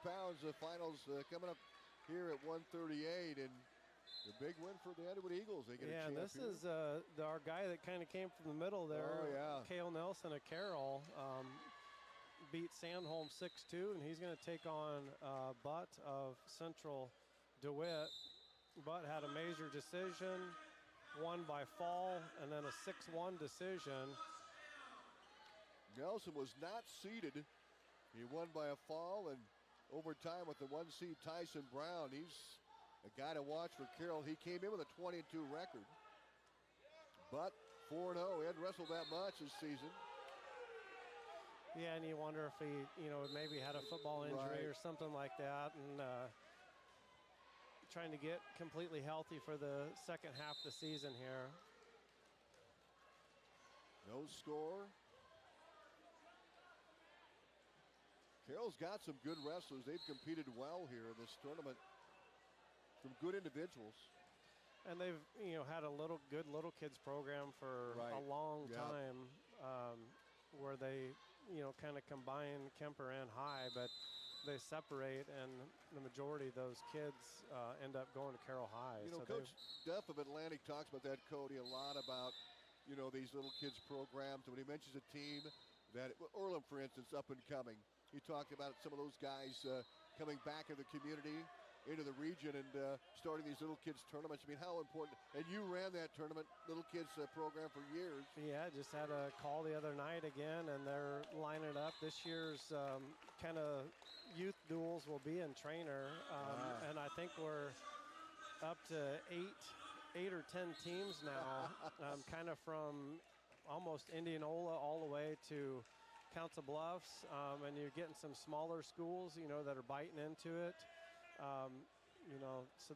pounds. The finals coming up here at 138, and the big win for the Underwood Eagles. They get a champ and this here. is our guy that kind of came from the middle there. Oh, yeah. Cale Nelson of Carroll beat Sandholm 6-2, and he's going to take on Butt of Central DeWitt. Butt had a major decision, won by fall, and then a 6-1 decision. Nelson was not seeded. He won by a fall, and overtime with the 1 seed Tyson Brown. He's a guy to watch for Carroll. He came in with a 20-2 record, but 4-0. He hadn't wrestled that much this season. Yeah, and you wonder if he, maybe had a football injury or something like that, and trying to get completely healthy for the second half of the season here. No score. Carroll's got some good wrestlers. They've competed well here in this tournament. Some good individuals. And they've, had a good little kids program for a long time, where they, kind of combine Kemper and High, but they separate, and the majority of those kids end up going to Carroll High. So Coach Duff of Atlantic talks about that, Cody, a lot about, these little kids programs. And when he mentions a team that, Orland, for instance, up and coming, he talked about some of those guys coming back in the community, into the region, and starting these little kids tournaments. I mean, how important. And you ran that tournament, little kids program for years. Yeah, just had a call the other night again, and they're lining it up. This year's kind of youth duels will be in Trainer, and I think we're up to eight or 10 teams now, kind of from almost Indianola all the way to Council Bluffs, and you're getting some smaller schools, that are biting into it. So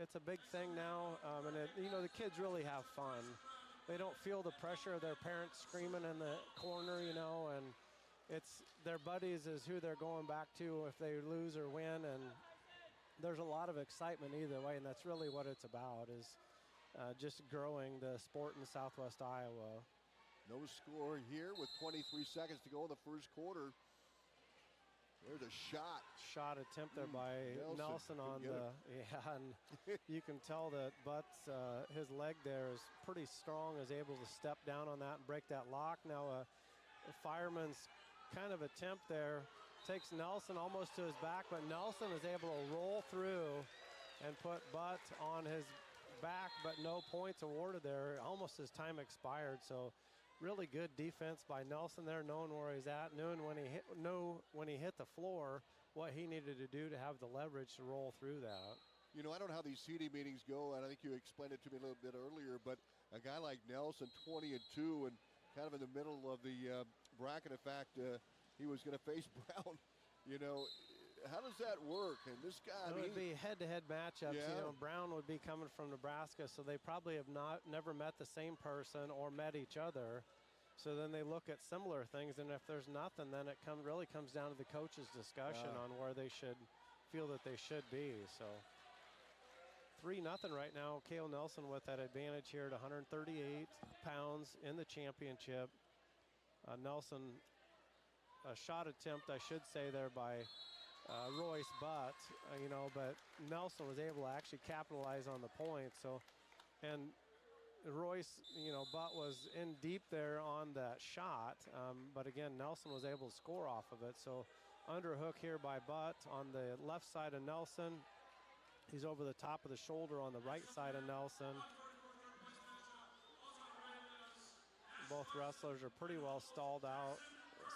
it's a big thing now, and the kids really have fun. They don't feel the pressure of their parents screaming in the corner, and it's their buddies is who they're going back to if they lose or win, and there's a lot of excitement either way, and that's really what it's about, is just growing the sport in Southwest Iowa. No score here with 23 seconds to go in the first quarter. There's a shot. Shot attempt there by Nelson on the, and you can tell that Butts, his leg there is pretty strong, is able to step down on that and break that lock. Now a fireman's kind of attempt there takes Nelson almost to his back, but Nelson is able to roll through and put Butt on his back, but no points awarded there. Almost his time expired, so really good defense by Nelson there, knowing where he's at, knowing when he hit the floor what he needed to do to have the leverage to roll through that. I don't know how these seeding meetings go, and I think you explained it to me a little bit earlier, but a guy like Nelson, 20-2, and kind of in the middle of the bracket. In fact, he was going to face Brown. How does that work? And this guy, it would be head-to-head matchups. Yeah. Brown would be coming from Nebraska, so they probably have never met the same person or met each other. So then they look at similar things, and if there's nothing, then it really comes down to the coaches' discussion on where they should feel that they should be. So 3-0 right now. Cale Nelson with that advantage here at 138 pounds in the championship. Nelson, a shot attempt, I should say, there by Royce Butt, but Nelson was able to actually capitalize on the point. So, and Royce, Butt was in deep there on that shot, but again, Nelson was able to score off of it. So underhook here by Butt on the left side of Nelson. He's over the top of the shoulder on the right side of Nelson. Both wrestlers are pretty well stalled out.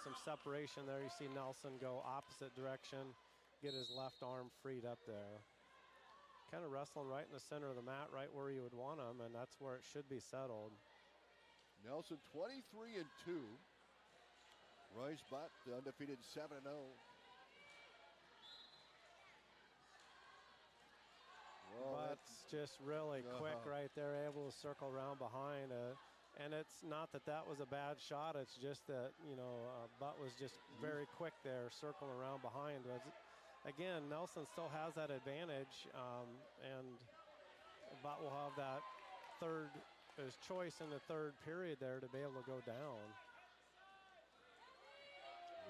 Some separation there. You see Nelson go opposite direction, get his left arm freed up there. kind of wrestling right in the center of the mat, right where you would want him, and that's where it should be settled. Nelson 23-2. Royce Butt undefeated 7-0. Well, Butt's just really quick right there, able to circle around behind. And it's not that that was a bad shot. It's just that, Butt was just very quick there, circling around behind. But again, Nelson still has that advantage, and Butt will have that his choice in the third period there to be able to go down.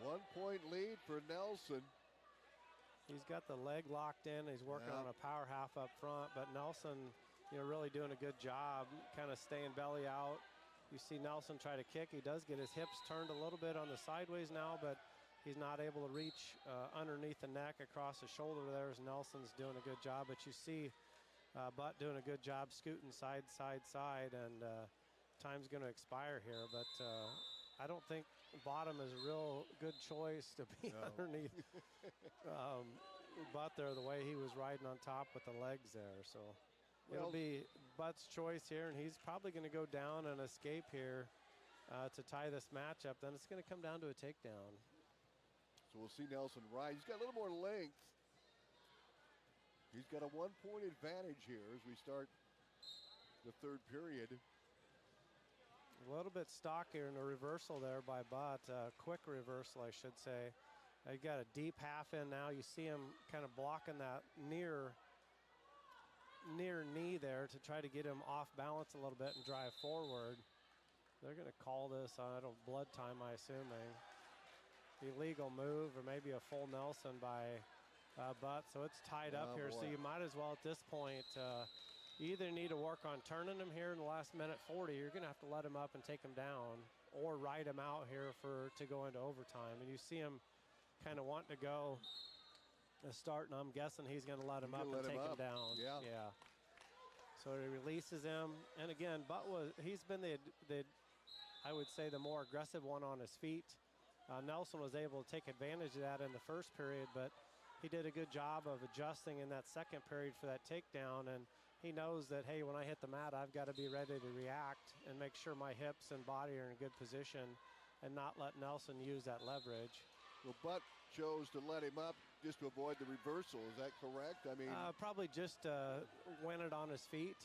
1 point lead for Nelson. He's got the leg locked in. He's working on a power half up front, but Nelson, really doing a good job, kind of staying belly out. You see Nelson try to kick. He does get his hips turned a little bit on the sideways now, but he's not able to reach underneath the neck across the shoulder there as Nelson's doing a good job. But you see Butt doing a good job scooting side, and time's going to expire here. But I don't think bottom is a real good choice to be underneath Butt there, the way he was riding on top with the legs there. So it'll be Butt's choice here, and he's probably going to go down and escape here to tie this match up. Then it's going to come down to a takedown. So we'll see Nelson ride. He's got a little more length. He's got a 1 point advantage here as we start the third period. A little bit stockier in a reversal there by Butt. Quick reversal, I should say. You got a deep half in now. You see him kind of blocking that near knee there to try to get him off balance a little bit and drive forward. They're going to call this, blood time, I assuming. Illegal move or maybe a full Nelson by Butt. So it's tied up here. Boy. So you might as well at this point, you either need to work on turning him here in the last minute 40. You're going to have to let him up and take him down, or ride him out here to go into overtime. And you see him kind of wanting to go a start, and I'm guessing he's going to let him up and take him down. Yeah. So he releases him, and again, Butt he's been the I would say the more aggressive one on his feet. Nelson was able to take advantage of that in the first period, but he did a good job of adjusting in that second period for that takedown, and he knows that, hey, when I hit the mat, I've got to be ready to react and make sure my hips and body are in a good position and not let Nelson use that leverage. Well, Butt chose to let him up just to avoid the reversal. Is that correct? I mean, probably just went it on his feet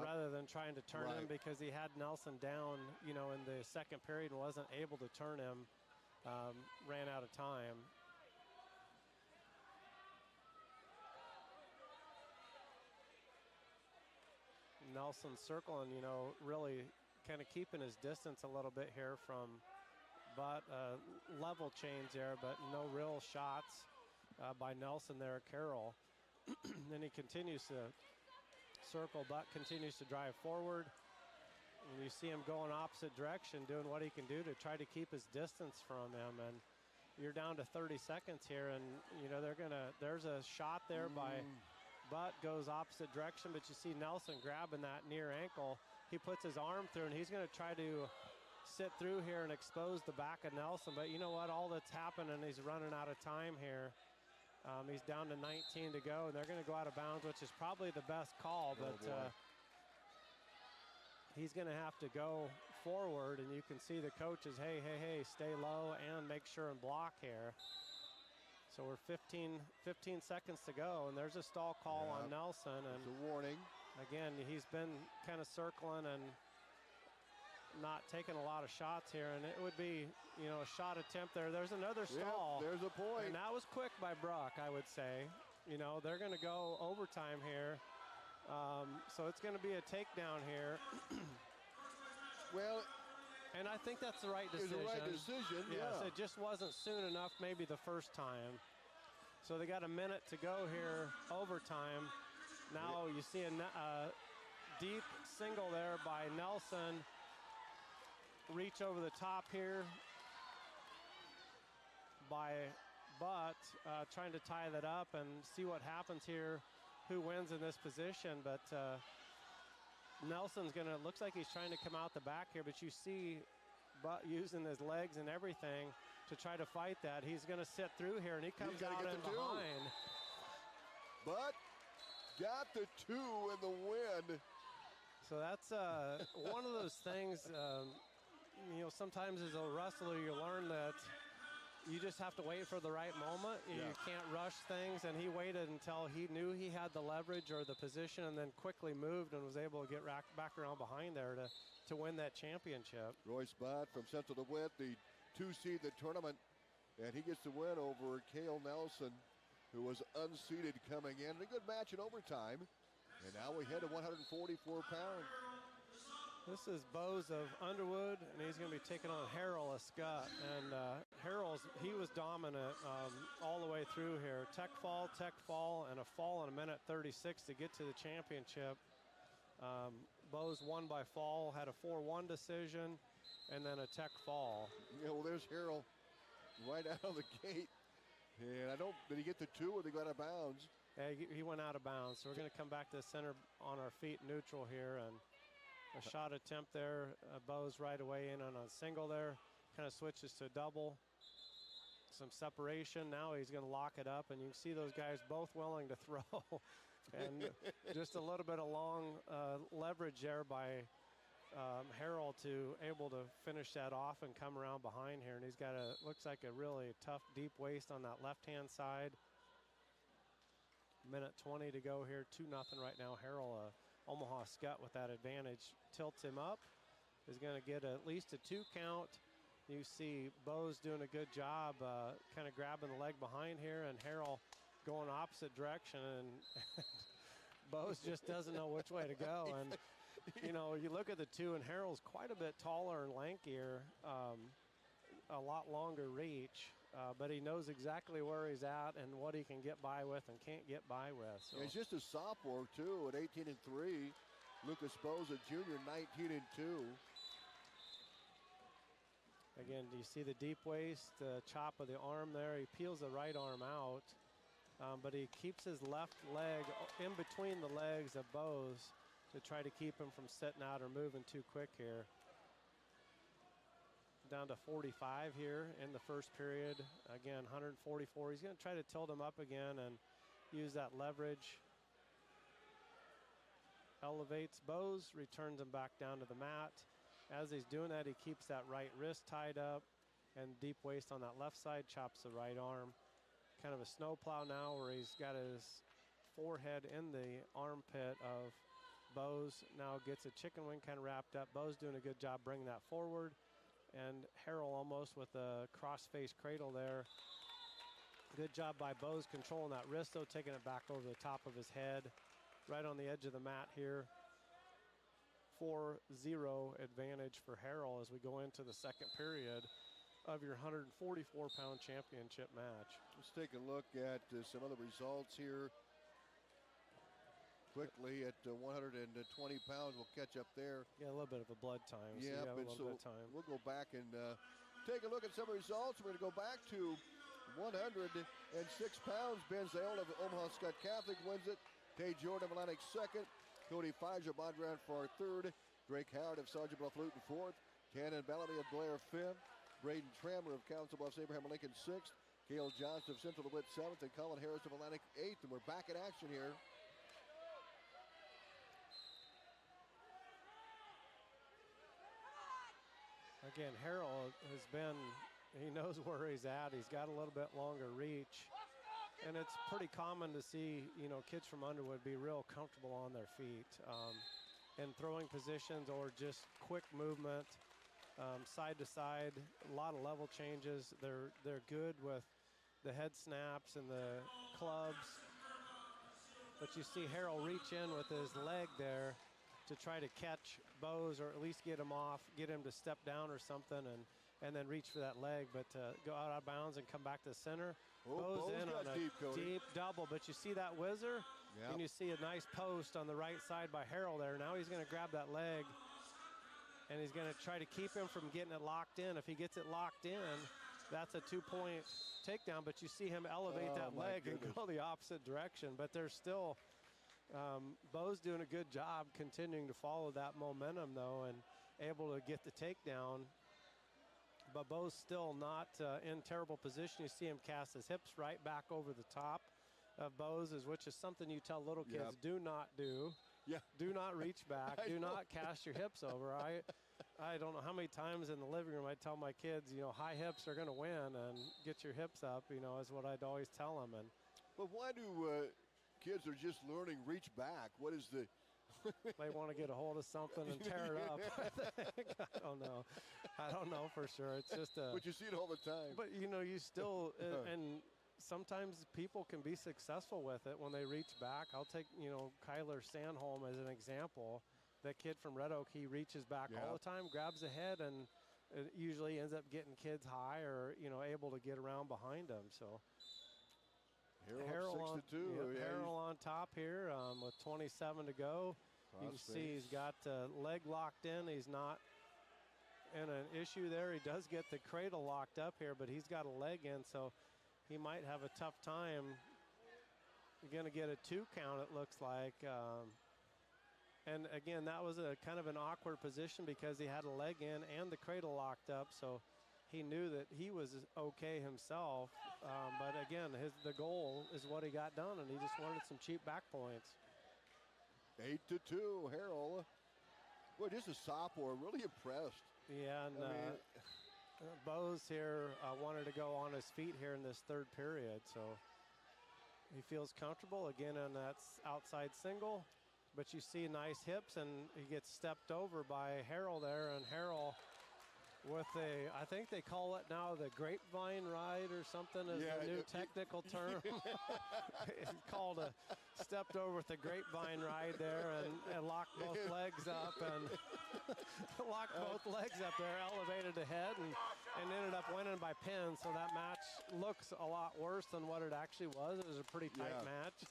rather than trying to turn him, because he had Nelson down, in the second period and wasn't able to turn him. Ran out of time. Nelson circling, really kind of keeping his distance a little bit here from Butt. Level change there, but no real shots by Nelson there at Carroll. Then he continues to circle. Butt continues to drive forward. And you see him going opposite direction, doing what he can do to try to keep his distance from him. And you're down to 30 seconds here, and there's a shot there by Butt, goes opposite direction, but you see Nelson grabbing that near ankle. He puts his arm through, and he's going to try to sit through here and expose the back of Nelson. But you know what? All that's happening, he's running out of time here. He's down to 19 to go, and they're going to go out of bounds, which is probably the best call. But he's going to have to go forward, and you can see the coaches, hey, stay low and make sure and block here. So we're 15 seconds to go, and there's a stall call on Nelson. And it's a warning. Again, he's been kind of circling and not taking a lot of shots here, and it would be, a shot attempt there. There's another stall. There's a point. And that was quick by Bruck, I would say. They're going to go overtime here. So it's going to be a takedown here. Well, and I think that's the right decision. It's the right decision, Yes, it just wasn't soon enough maybe the first time. So they got a minute to go here, overtime. Now you see a deep single there by Nelson. Reach over the top here by Butt, trying to tie that up and see what happens here, who wins in this position. But Nelson's looks like he's trying to come out the back here, but you see Butt using his legs and everything to try to fight that. He's going to sit through here, and he comes out in behind. But got the 2 in the win. So that's one of those things, sometimes as a wrestler you learn that you just have to wait for the right moment. Yeah. You can't rush things, and he waited until he knew he had the leverage or the position and then quickly moved and was able to get back around behind there to win that championship. Roy Spott from Central DeWitt, the 2 seed in the tournament, and he gets the win over Cale Nelson, who was unseeded coming in. A good match in overtime, and now we head to 144 pounds. This is Bose of Underwood, and he's going to be taking on Harrell of Scott. And he was dominant all the way through here. Tech fall, and a fall in a minute 36 to get to the championship. Bose won by fall, had a 4-1 decision, and then a tech fall. Yeah, well, there's Harrell right out of the gate. And did he get the 2 or did he go out of bounds? He went out of bounds. So we're going to come back to the center on our feet neutral here, and a shot attempt there. Bose right away in on a single there. Kind of switches to double. Some separation. Now he's going to lock it up, and you can see those guys both willing to throw. And just a little bit of long leverage there by Harrell to able to finish that off and come around behind here. And he's got looks like a really tough deep waist on that left-hand side. Minute 20 to go here, 2-0 right now. Harrell, Omaha Scott with that advantage, tilts him up, is going to get at least a 2 count. You see Bose doing a good job kind of grabbing the leg behind here, and Harrell going opposite direction, and Bose just doesn't know which way to go. And you look at the 2, and Harrell's quite a bit taller and lankier, a lot longer reach. But he knows exactly where he's at and what he can get by with and can't get by with. So. He's just a sophomore, too, at 18-3. Lucas Bose, a junior, 19-2. Again, do you see the deep waist, the chop of the arm there? He peels the right arm out, but he keeps his left leg in between the legs of Bose to try to keep him from sitting out or moving too quick here. Down to 45 here in the first period. Again, 144. He's going to try to tilt him up again and use that leverage. Elevates Bose, returns him back down to the mat. As he's doing that, he keeps that right wrist tied up and deep waist on that left side, chops the right arm. Kind of a snowplow now where he's got his forehead in the armpit of Bose. Now gets a chicken wing kind of wrapped up. Bose doing a good job bringing that forward. And Harrell almost with a cross-face cradle there. Good job by Bose controlling that wrist, though, taking it back over the top of his head. Right on the edge of the mat here. 4-0 advantage for Harrell as we go into the second period of your 144-pound championship match. Let's take a look at some other results here. Quickly at 120 pounds, we'll catch up there. Yeah, a little bit of a blood time. So yeah, but so we'll go back and take a look at some results. We're going to go back to 106 pounds. Ben Zayola of Omaha Scott Catholic wins it. Tay Jordan of Atlantic second. Cody Pfizer Bondurant for our third. Drake Howard of Sergeant Bluff Luton fourth. Cannon Bellamy of Blair fifth. Braden Trammer of Council Bluffs Abraham Lincoln sixth. Cale Johnson of Central DeWitt seventh. And Colin Harris of Atlantic eighth. And we're back in action here. Again, Harrell has been, he knows where he's at. He's got a little bit longer reach. And it's pretty common to see, kids from Underwood be real comfortable on their feet in throwing positions or just quick movement, side to side, a lot of level changes. They're good with the head snaps and the clubs. But you see Harrell reach in with his leg there to try to catch Bose or at least get him off, get him to step down or something, and then reach for that leg, but go out of bounds and come back to the center. Bose in on a deep double, but you see that whizzer? Yep. And you see a nice post on the right side by Harrell there. Now he's going to grab that leg, and he's going to try to keep him from getting it locked in. If he gets it locked in, that's a 2-point takedown, but you see him elevate that leg and go the opposite direction. But there's still Bose doing a good job continuing to follow that momentum, though, and able to get the takedown. But Bose still not in terrible position. You see him cast his hips right back over the top of Bose's, which is something you tell little kids, do not do. Yeah. Do not reach back. Do not cast your hips over. I don't know how many times in the living room I tell my kids, high hips are going to win, and get your hips up, is what I'd always tell them. But why do kids are just learning reach back? What is the... They want to get a hold of something and tear it up. I don't know. I don't know for sure. It's just a... But you see it all the time. But, you still... and sometimes people can be successful with it when they reach back. I'll take, Kyler Sandholm as an example. That kid from Red Oak, he reaches back all the time, grabs the head, and it usually ends up getting kids high or, able to get around behind them. So Harrell 6-2. Harrell on top here with 27 to go. You can see he's got leg locked in. He's not in an issue there. He does get the cradle locked up here, but he's got a leg in, so he might have a tough time. You're going to get a 2 count, it looks like. And again, that was a kind of an awkward position because he had a leg in and the cradle locked up, so he knew that he was okay himself. But again, the goal is what he got done, and he just wanted some cheap back points. 8-2, Harrell. Boy, just a sophomore, really impressed. Yeah, and Bose here wanted to go on his feet here in this third period, so he feels comfortable again on that outside single. But you see nice hips, and he gets stepped over by Harrell there, and Harrell with I think they call it now the grapevine ride or something is the new technical term. It's called stepped over with the grapevine ride there and locked both legs up and locked both legs up there, elevated the head, and ended up winning by pin. So that match looks a lot worse than what it actually was. It was a pretty tight match.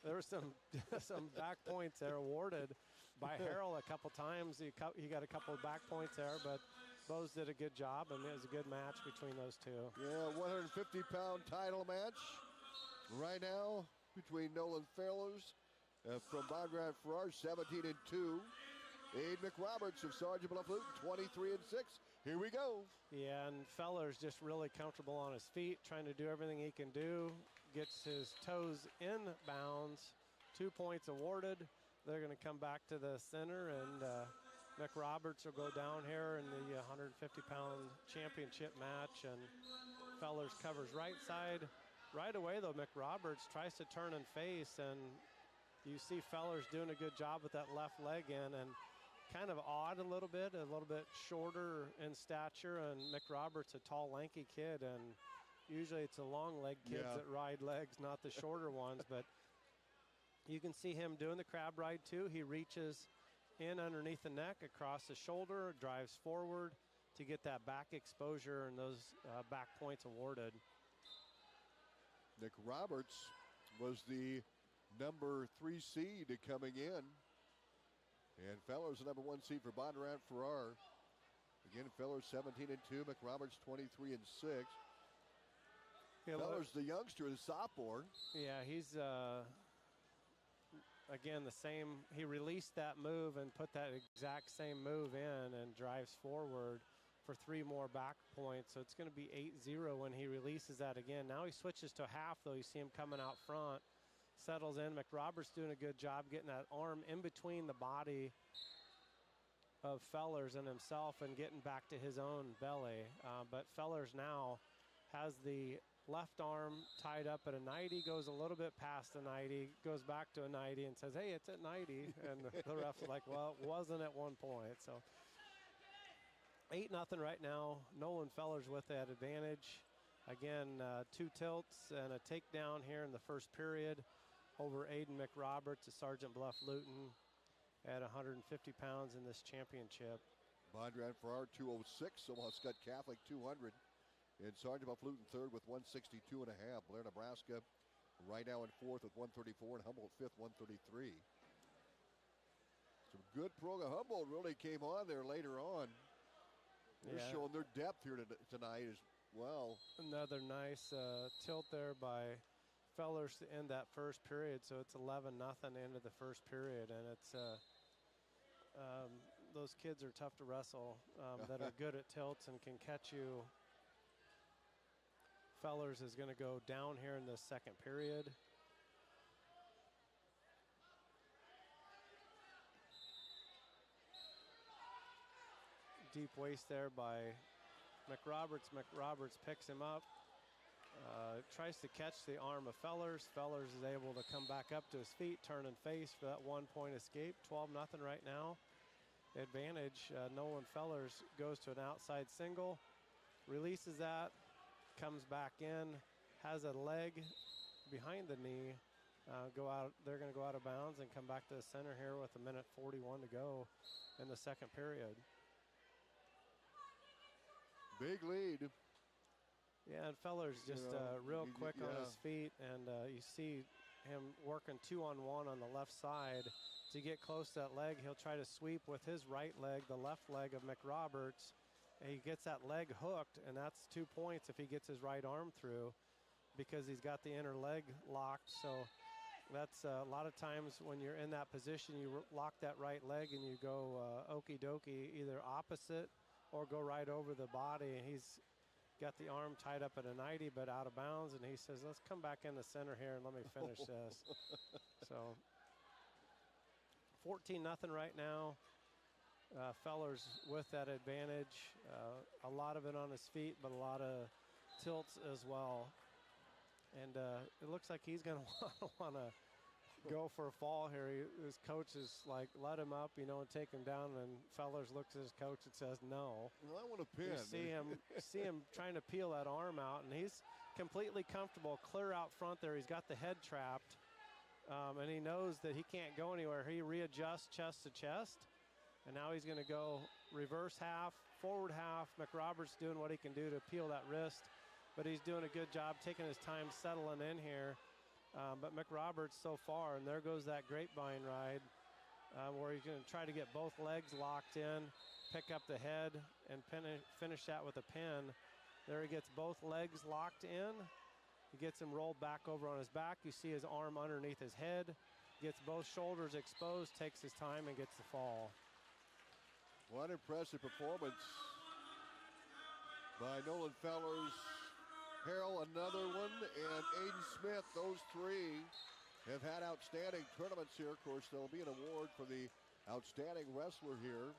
There were some back points there awarded by Harrell a couple times. He got a couple of back points there, but Bose did a good job, and it was a good match between those two. Yeah, 150-pound title match right now between Nolan Fellers from Bondurant Farrar, 17-2. Aid McRoberts of Sergeant Bluff Luton, 23-6. Here we go. Yeah, and Fellers just really comfortable on his feet, trying to do everything he can do. Gets his toes in bounds. 2 points awarded. They're going to come back to the center, and McRoberts will go down here in the 150-pound championship match, and Fellers covers right side. Right away, though, McRoberts tries to turn and face, and you see Fellers doing a good job with that left leg in, and kind of odd a little bit shorter in stature, and McRoberts a tall, lanky kid, and usually it's the long leg kids that ride legs, not the shorter ones, but you can see him doing the crab ride too. He reaches in underneath the neck, across the shoulder, drives forward to get that back exposure and those back points awarded. Nick Roberts was the number 3 seed coming in. And Fellers the number 1 seed for Bondurant Farrar. Again, Fellers 17-2, McRoberts 23-6. Yeah, Fellers the youngster, the sophomore. Yeah, he's again, the same. He released that move and put that exact same move in and drives forward for 3 more back points. So it's going to be 8-0 when he releases that again. Now he switches to half, though. You see him coming out front, settles in. McRoberts doing a good job getting that arm in between the body of Fellers and himself and getting back to his own belly. But Fellers now has the left arm tied up at a 90, goes a little bit past the 90, goes back to a 90 and says, hey, it's at 90. And the ref's like, well, it wasn't at one point. So 8-0 right now. Nolan Fellers with that advantage. Again, 2 tilts and a takedown here in the first period over Aiden McRoberts of Sergeant Bluff Luton at 150 pounds in this championship. Bondurant Farrar 206, Omaha Scott Catholic 200. And Sergeant Bluff Luton third with 162.5. Blair, Nebraska right now in fourth with 134, and Humboldt fifth, 133. Some good program. Humboldt really came on there later on. They're showing their depth here tonight as well. Another nice tilt there by Fellers to end that first period. So it's 11-0 into the first period, and it's those kids are tough to wrestle that are good at tilts and can catch you. Fellers is going to go down here in the second period. deep waist there by McRoberts. McRoberts picks him up, tries to catch the arm of Fellers. Fellers is able to come back up to his feet, turn and face for that 1-point escape. 12-0 right now. Advantage. Nolan Fellers goes to an outside single, releases that, comes back in, has a leg behind the knee. Go out. They're going to go out of bounds and come back to the center here with 1:41 to go in the second period. Big lead. Yeah, and Feller's just real quick on his feet, and you see him working 2-on-1 on the left side. To get close to that leg, he'll try to sweep with his right leg, the left leg of McRoberts, and he gets that leg hooked, and that's 2 points if he gets his right arm through, because he's got the inner leg locked. So that's a lot of times when you're in that position, you lock that right leg and you go okie dokie, either opposite or go right over the body. And he's got the arm tied up at a 90 but out of bounds, and he says, let's come back in the center here and let me finish this. So 14-0 right now. Fellers with that advantage. A lot of it on his feet, but a lot of tilts as well. And it looks like he's going to want to go for a fall here. His coach is like, let him up, and take him down. And Fellers looks at his coach and says, no. Well, I want to pin. You see him trying to peel that arm out, and he's completely comfortable, clear out front there. He's got the head trapped, and he knows that he can't go anywhere. He readjusts chest to chest, and now he's going to go reverse half, forward half. McRoberts doing what he can do to peel that wrist, but he's doing a good job taking his time settling in here. But McRoberts so far, and there goes that grapevine ride, where he's going to try to get both legs locked in, pick up the head, and finish that with a pin. There he gets both legs locked in. He gets him rolled back over on his back. You see his arm underneath his head, gets both shoulders exposed, takes his time, and gets the fall. What impressive performance by Nolan Fellers. Harrell, another one, and Aiden Smith. Those three have had outstanding tournaments here. Of course, there'll be an award for the outstanding wrestler here.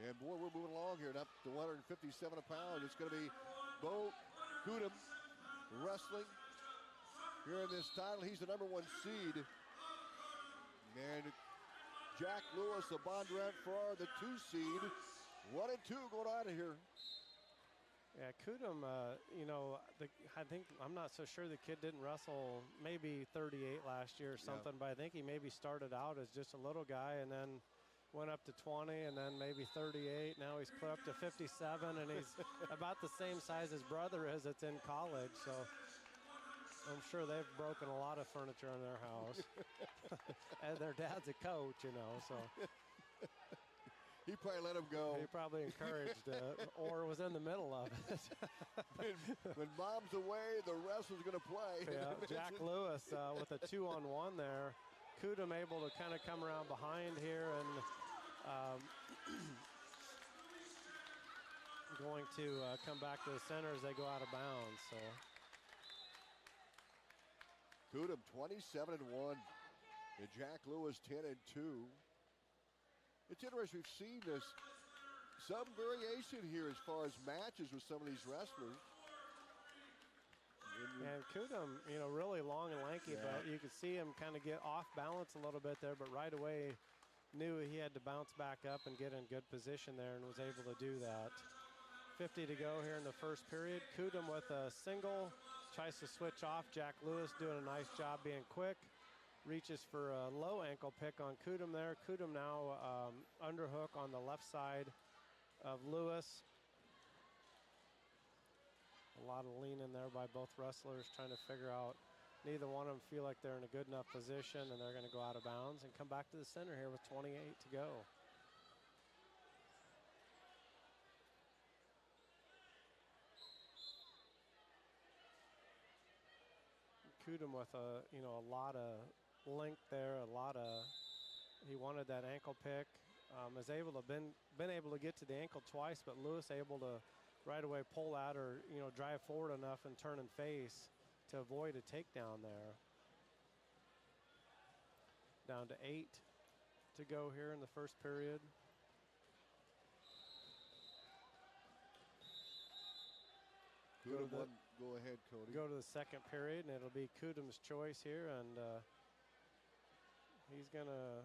And boy, we're moving along here, up to 157 a pound. It's going to be Bo Kudum wrestling here in this title. He's the #1 seed. And Jack Lewis, the Bondurant Farrar, the 2 seed. 1 and 2 going out of here. Yeah, Kudum, I'm not so sure the kid didn't wrestle maybe 38 last year or something, but I think he maybe started out as just a little guy and then went up to 20 and then maybe 38. Now he's clear up to 57, and he's about the same size his brother is that's in college. So I'm sure they've broken a lot of furniture in their house. And their dad's a coach, so. He probably let him go. He probably encouraged it or was in the middle of it. when mom's away, the wrestler's going to play. Yeah, Jack Lewis with a 2-on-1 there. Kudum able to kind of come around behind here and going to come back to the center as they go out of bounds. So Kudum 27-1, and Jack Lewis 10-2. It's interesting, we've seen some variation here as far as matches with some of these wrestlers. And Kudum, really long and lanky, but you could see him kind of get off balance a little bit there, but right away knew he had to bounce back up and get in good position there and was able to do that. 50 to go here in the first period. Kudum with a single, tries to switch off. Jack Lewis doing a nice job being quick. Reaches for a low ankle pick on Kudum there. Kudum now underhook on the left side of Lewis. A lot of lean in there by both wrestlers trying to figure out. Neither one of them feel like they're in a good enough position, and they're going to go out of bounds and come back to the center here with 28 to go. Kudum with a lot of length there, he wanted that ankle pick. Is able to been able to get to the ankle twice, but Lewis able to right away pull out or drive forward enough and turn and face to avoid a takedown there. Down to 8 to go here in the first period. Go ahead, Cody. Go to the second period, and it'll be Kudum's choice here, and he's going to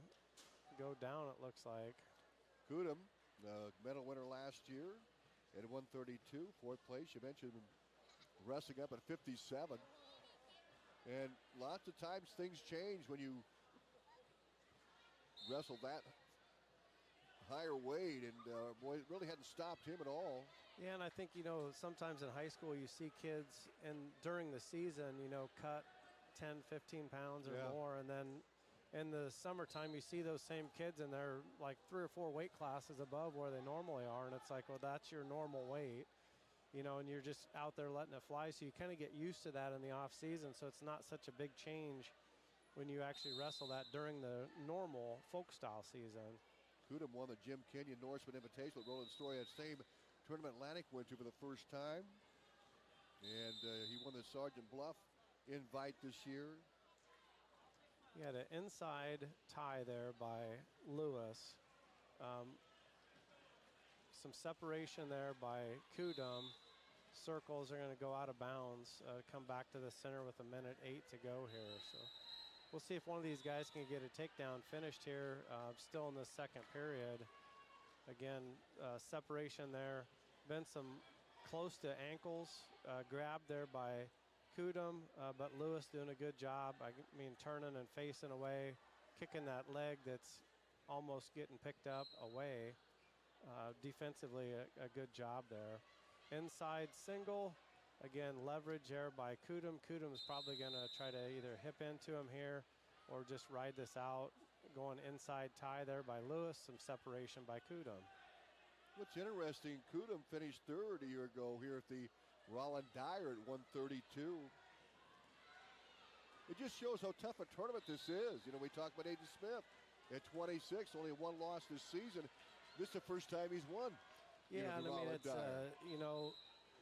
go down, it looks like. Kudum, the medal winner last year at 132, fourth place. You mentioned wrestling up at 57. And lots of times things change when you wrestle that higher weight, and boy, it really hadn't stopped him at all. Yeah, and I think, sometimes in high school you see kids and during the season, cut 10, 15 pounds or more, and then in the summertime you see those same kids and they're like 3 or 4 weight classes above where they normally are, and it's like, well, that's your normal weight, and you're just out there letting it fly, so you kind of get used to that in the off season, so it's not such a big change when you actually wrestle that during the normal folk style season. Kudum won the Jim Kenyon Norseman Invitational at Rollin Dyer, that same tournament Atlantic went to for the first time. And he won the Sergeant Bluff invite this year. He had an inside tie there by Lewis. Some separation there by Kudum. Circles are going to go out of bounds, come back to the center with 1:08 to go here. So we'll see if one of these guys can get a takedown finished here, still in the second period. Again, separation there. Been some close to ankles grabbed there by Kudum, but Lewis doing a good job. I mean, turning and facing away, kicking that leg that's almost getting picked up away. Defensively, a good job there. Inside single, again, leverage there by Kudum. Kudum's probably going to try to either hip into him here or just ride this out. Going inside tie there by Lewis, some separation by Kudum. What's interesting, Kudum finished third a year ago here at the Rollin Dyer at 132. It just shows how tough a tournament this is. We talk about Aiden Smith at 26, only one loss this season. This is the first time he's won. Yeah, and I mean, it's,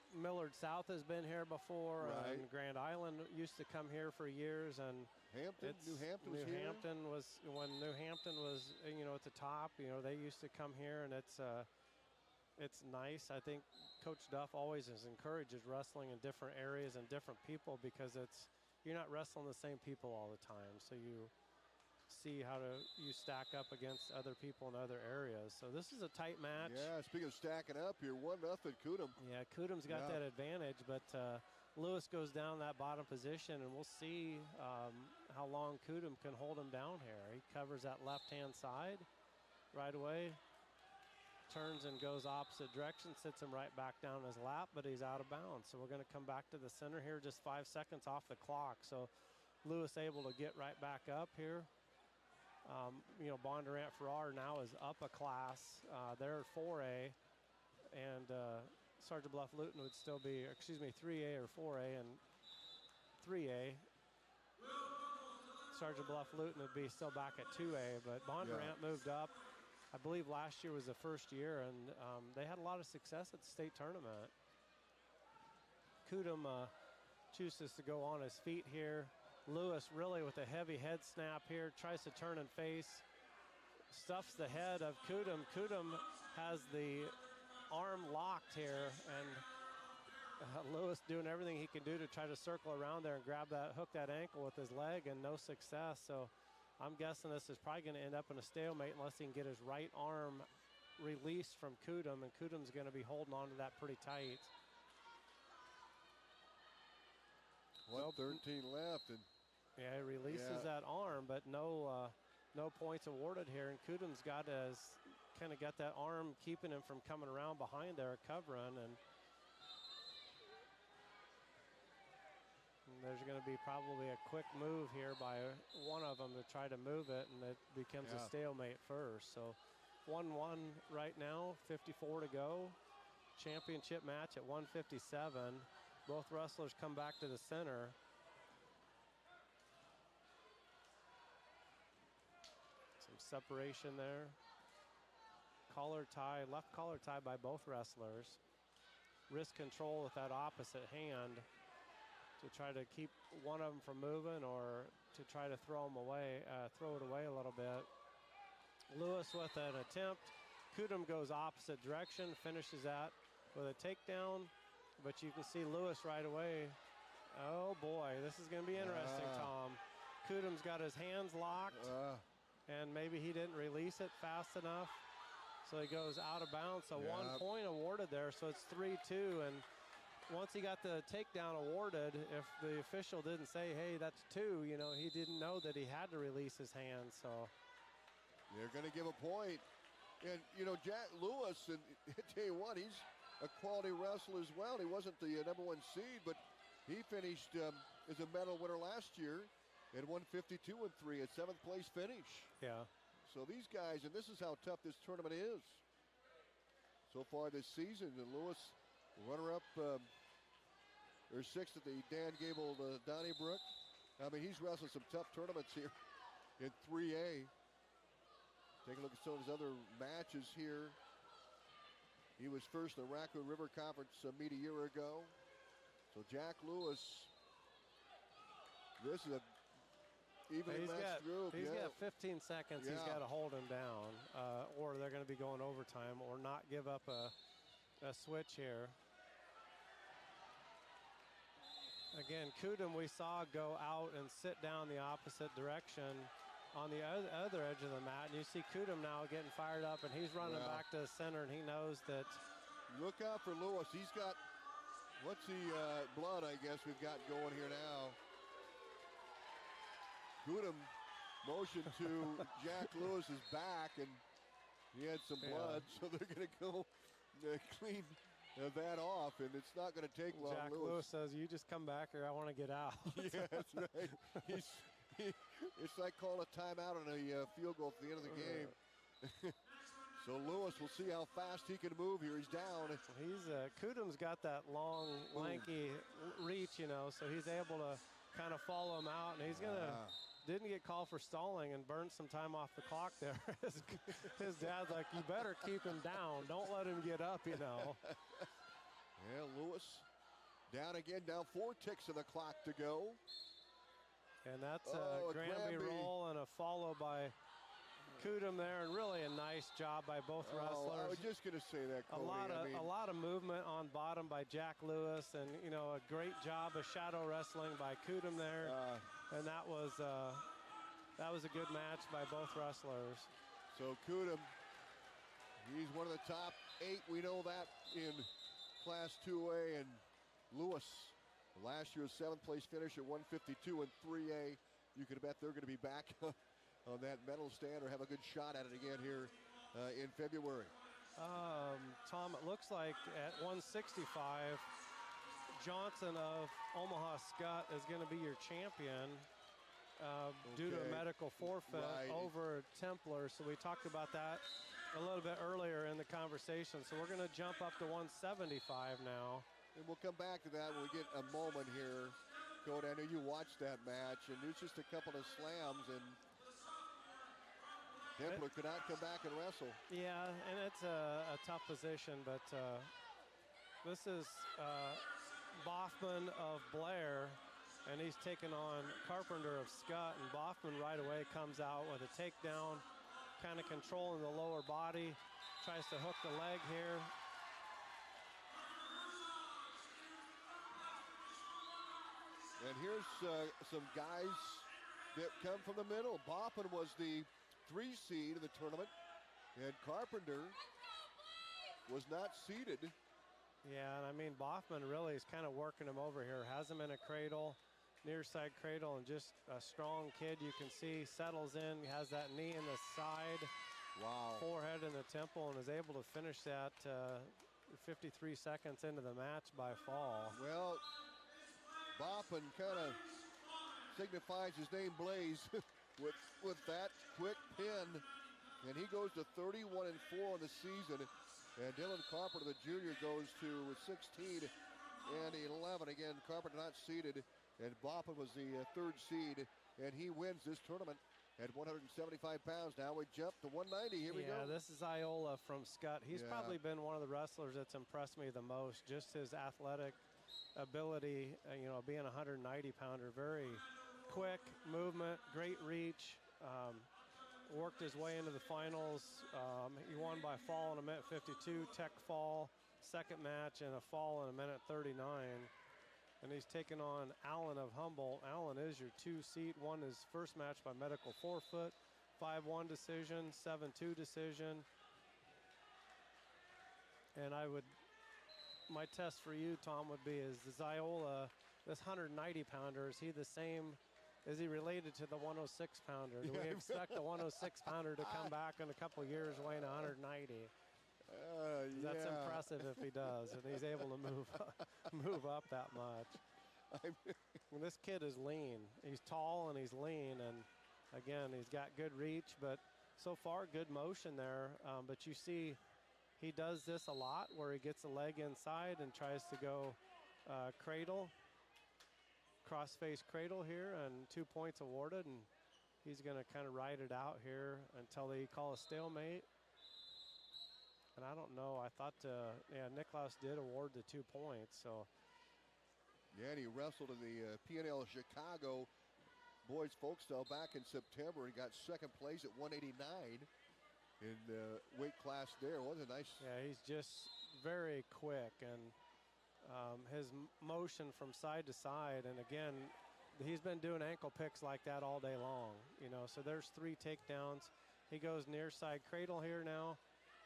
Millard South has been here before, right. And Grand Island used to come here for years, and New Hampton was when New Hampton was, at the top. They used to come here, and it's nice. I think Coach Duff always encourages wrestling in different areas and different people because you're not wrestling the same people all the time, so you see how you stack up against other people in other areas. So this is a tight match. Yeah, speaking of stacking up here, 1-0 Kudum. Yeah, Kudum's got that advantage, but Lewis goes down that bottom position, and we'll see how long Kudum can hold him down here. He covers that left-hand side right away, turns and goes opposite direction, sits him right back down his lap, but he's out of bounds. So we're going to come back to the center here, just 5 seconds off the clock. So Lewis able to get right back up here. Bondurant Farrar now is up a class. They're 4A, and Sergeant Bluff Luton would still be, 3A or 4A, and 3A. Sergeant Bluff Luton would be still back at 2A, but Bondurant moved up. I believe last year was the first year, and they had a lot of success at the state tournament. Kudum chooses to go on his feet here. Lewis really with a heavy head snap here, tries to turn and face, stuffs the head of Kudum. Kudum has the arm locked here, and Lewis doing everything he can do to try to circle around there and hook that ankle with his leg, and no success. So I'm guessing this is probably going to end up in a stalemate unless he can get his right arm released from Kudum, and Kudum's going to be holding on to that pretty tight. 1:13 left, and yeah, he releases that arm, but no points awarded here. And Kudum's got that arm keeping him from coming around behind there, covering, and there's going to be probably a quick move here by one of them to try to move it, and it becomes a stalemate first. So 1-1 right now, 54 to go. Championship match at 157. Both wrestlers come back to the center. Some separation there. Collar tie, left collar tie by both wrestlers. Wrist control with that opposite hand to try to keep one of them from moving or to try to throw it away a little bit. Lewis with an attempt. Kudum goes opposite direction, finishes that with a takedown. But you can see Lewis right away. Oh, boy, this is going to be interesting, Tom. Kudum's got his hands locked, and maybe he didn't release it fast enough. So he goes out of bounds. So 1 point awarded there, so it's 3-2. And once he got the takedown awarded, if the official didn't say, hey, that's 2, you know, he didn't know that he had to release his hands. So they're going to give a point. And, you know, Jack Lewis, and I tell you what, he's a quality wrestler as well. He wasn't the #1 seed, but he finished as a medal winner last year at 152-3, a 7th place finish. Yeah. So these guys, and this is how tough this tournament is so far this season. And Lewis, runner-up, or 6th at the Dan Gable Donnybrook. I mean, he's wrestled some tough tournaments here in 3A. Take a look at some of his other matches here. He was first in the Raccoon River Conference meet a year ago. So Jack Lewis, this is a evenly matched group. He's got 15 seconds. Yeah. He's got to hold him down, or they're going to be going overtime, or not give up a switch here. Again, Kudum we saw go out and sit down the opposite direction on the other edge of the mat. And you see Kudum now getting fired up, and he's running back to the center, and he knows that. Look out for Lewis. He's got, what's the blood, I guess, we've got going here now. Kudum motioned to Jack Lewis's back, and he had some blood, so they're going to go clean that off, and it's not going to take long. Jack Lewis says, you just come back or I want to get out. Yeah, that's right. It's like calling a timeout on a field goal at the end of the game. So Lewis, we'll see how fast he can move here. He's down. He's Kudum's got that long, lanky reach, you know, so he's able to kind of follow him out, and he's gonna didn't get called for stalling and burned some time off the clock there. His dad's like, you better keep him down. Don't let him get up, you know. Yeah, Lewis down again, down 4 ticks of the clock to go. And that's a Granby roll and a follow by Kudum there, and really a nice job by both wrestlers. I was just going to say that, Cody. A lot of movement on bottom by Jack Lewis, and you know, a great job of shadow wrestling by Kudum there, and that was a good match by both wrestlers. So Kudum, he's one of the top 8. We know that in Class 2A, and Lewis, last year's 7th place finish at 152 in 3A. You could bet they're going to be back on that medal stand or have a good shot at it again here in February. Tom, it looks like at 165, Johnson of Omaha Scott is going to be your champion due to a medical forfeit over Templar. So we talked about that a little bit earlier in the conversation. So we're going to jump up to 175 now. And we'll come back to that when we get a moment here. Cody, I know you watched that match, and there's just a couple of slams, and Templar could not come back and wrestle. Yeah, and it's a tough position, but this is Boffman of Blair, and he's taking on Carpenter of Scott, and Boffman right away comes out with a takedown, kind of controlling the lower body, tries to hook the leg here. And here's some guys that come from the middle. Boffman was the 3 seed in the tournament, and Carpenter was not seeded. Yeah, and I mean, Boffman really is kind of working him over here. Has him in a cradle, near side cradle, and just a strong kid. You can see settles in, has that knee in the side, forehead in the temple, and is able to finish that 53 seconds into the match by fall. Well, Boffman kind of signifies his name Blaze with that quick pin, and he goes to 31-4 in the season. And Dylan Carpenter, the junior, goes to 16-11. Again, Carpenter not seeded, and Boffman was the 3rd seed, and he wins this tournament at 175 pounds. Now we jump to 190. Here we go. Yeah, this is Iola from Scott. He's probably been one of the wrestlers that's impressed me the most. Just his athletic ability, you know, being a 190-pounder, very quick movement, great reach. Worked his way into the finals. He won by fall in a minute 52, tech fall, second match in a fall in a minute 39. And he's taking on Allen of Humboldt. Allen is your 2 seed. Won his first match by medical forefoot. 5-1 decision, 7-2 decision. And my test for you, Tom, would be is the Ziola, this 190-pounder, is he the same? Is he related to the 106-pounder? Do we expect the 106-pounder to come back in a couple of years weighing 190? That's impressive if he does, and he's able to move up that much. Well, this kid is lean. He's tall and he's lean, and again, he's got good reach, but so far good motion there. But you see he does this a lot where he gets a leg inside and tries to go cradle, cross-face cradle here, and 2 points awarded, and he's going to kind of ride it out here until they call a stalemate. And I don't know, I thought, Nicklaus did award the 2 points, so. Yeah, and he wrestled in the P&L Chicago boys folk style back in September and got second place at 189 in the weight class there. What a nice. Yeah, he's just very quick, and his motion from side to side, and again, he's been doing ankle picks like that all day long, so there's 3 takedowns. He goes near side cradle here now.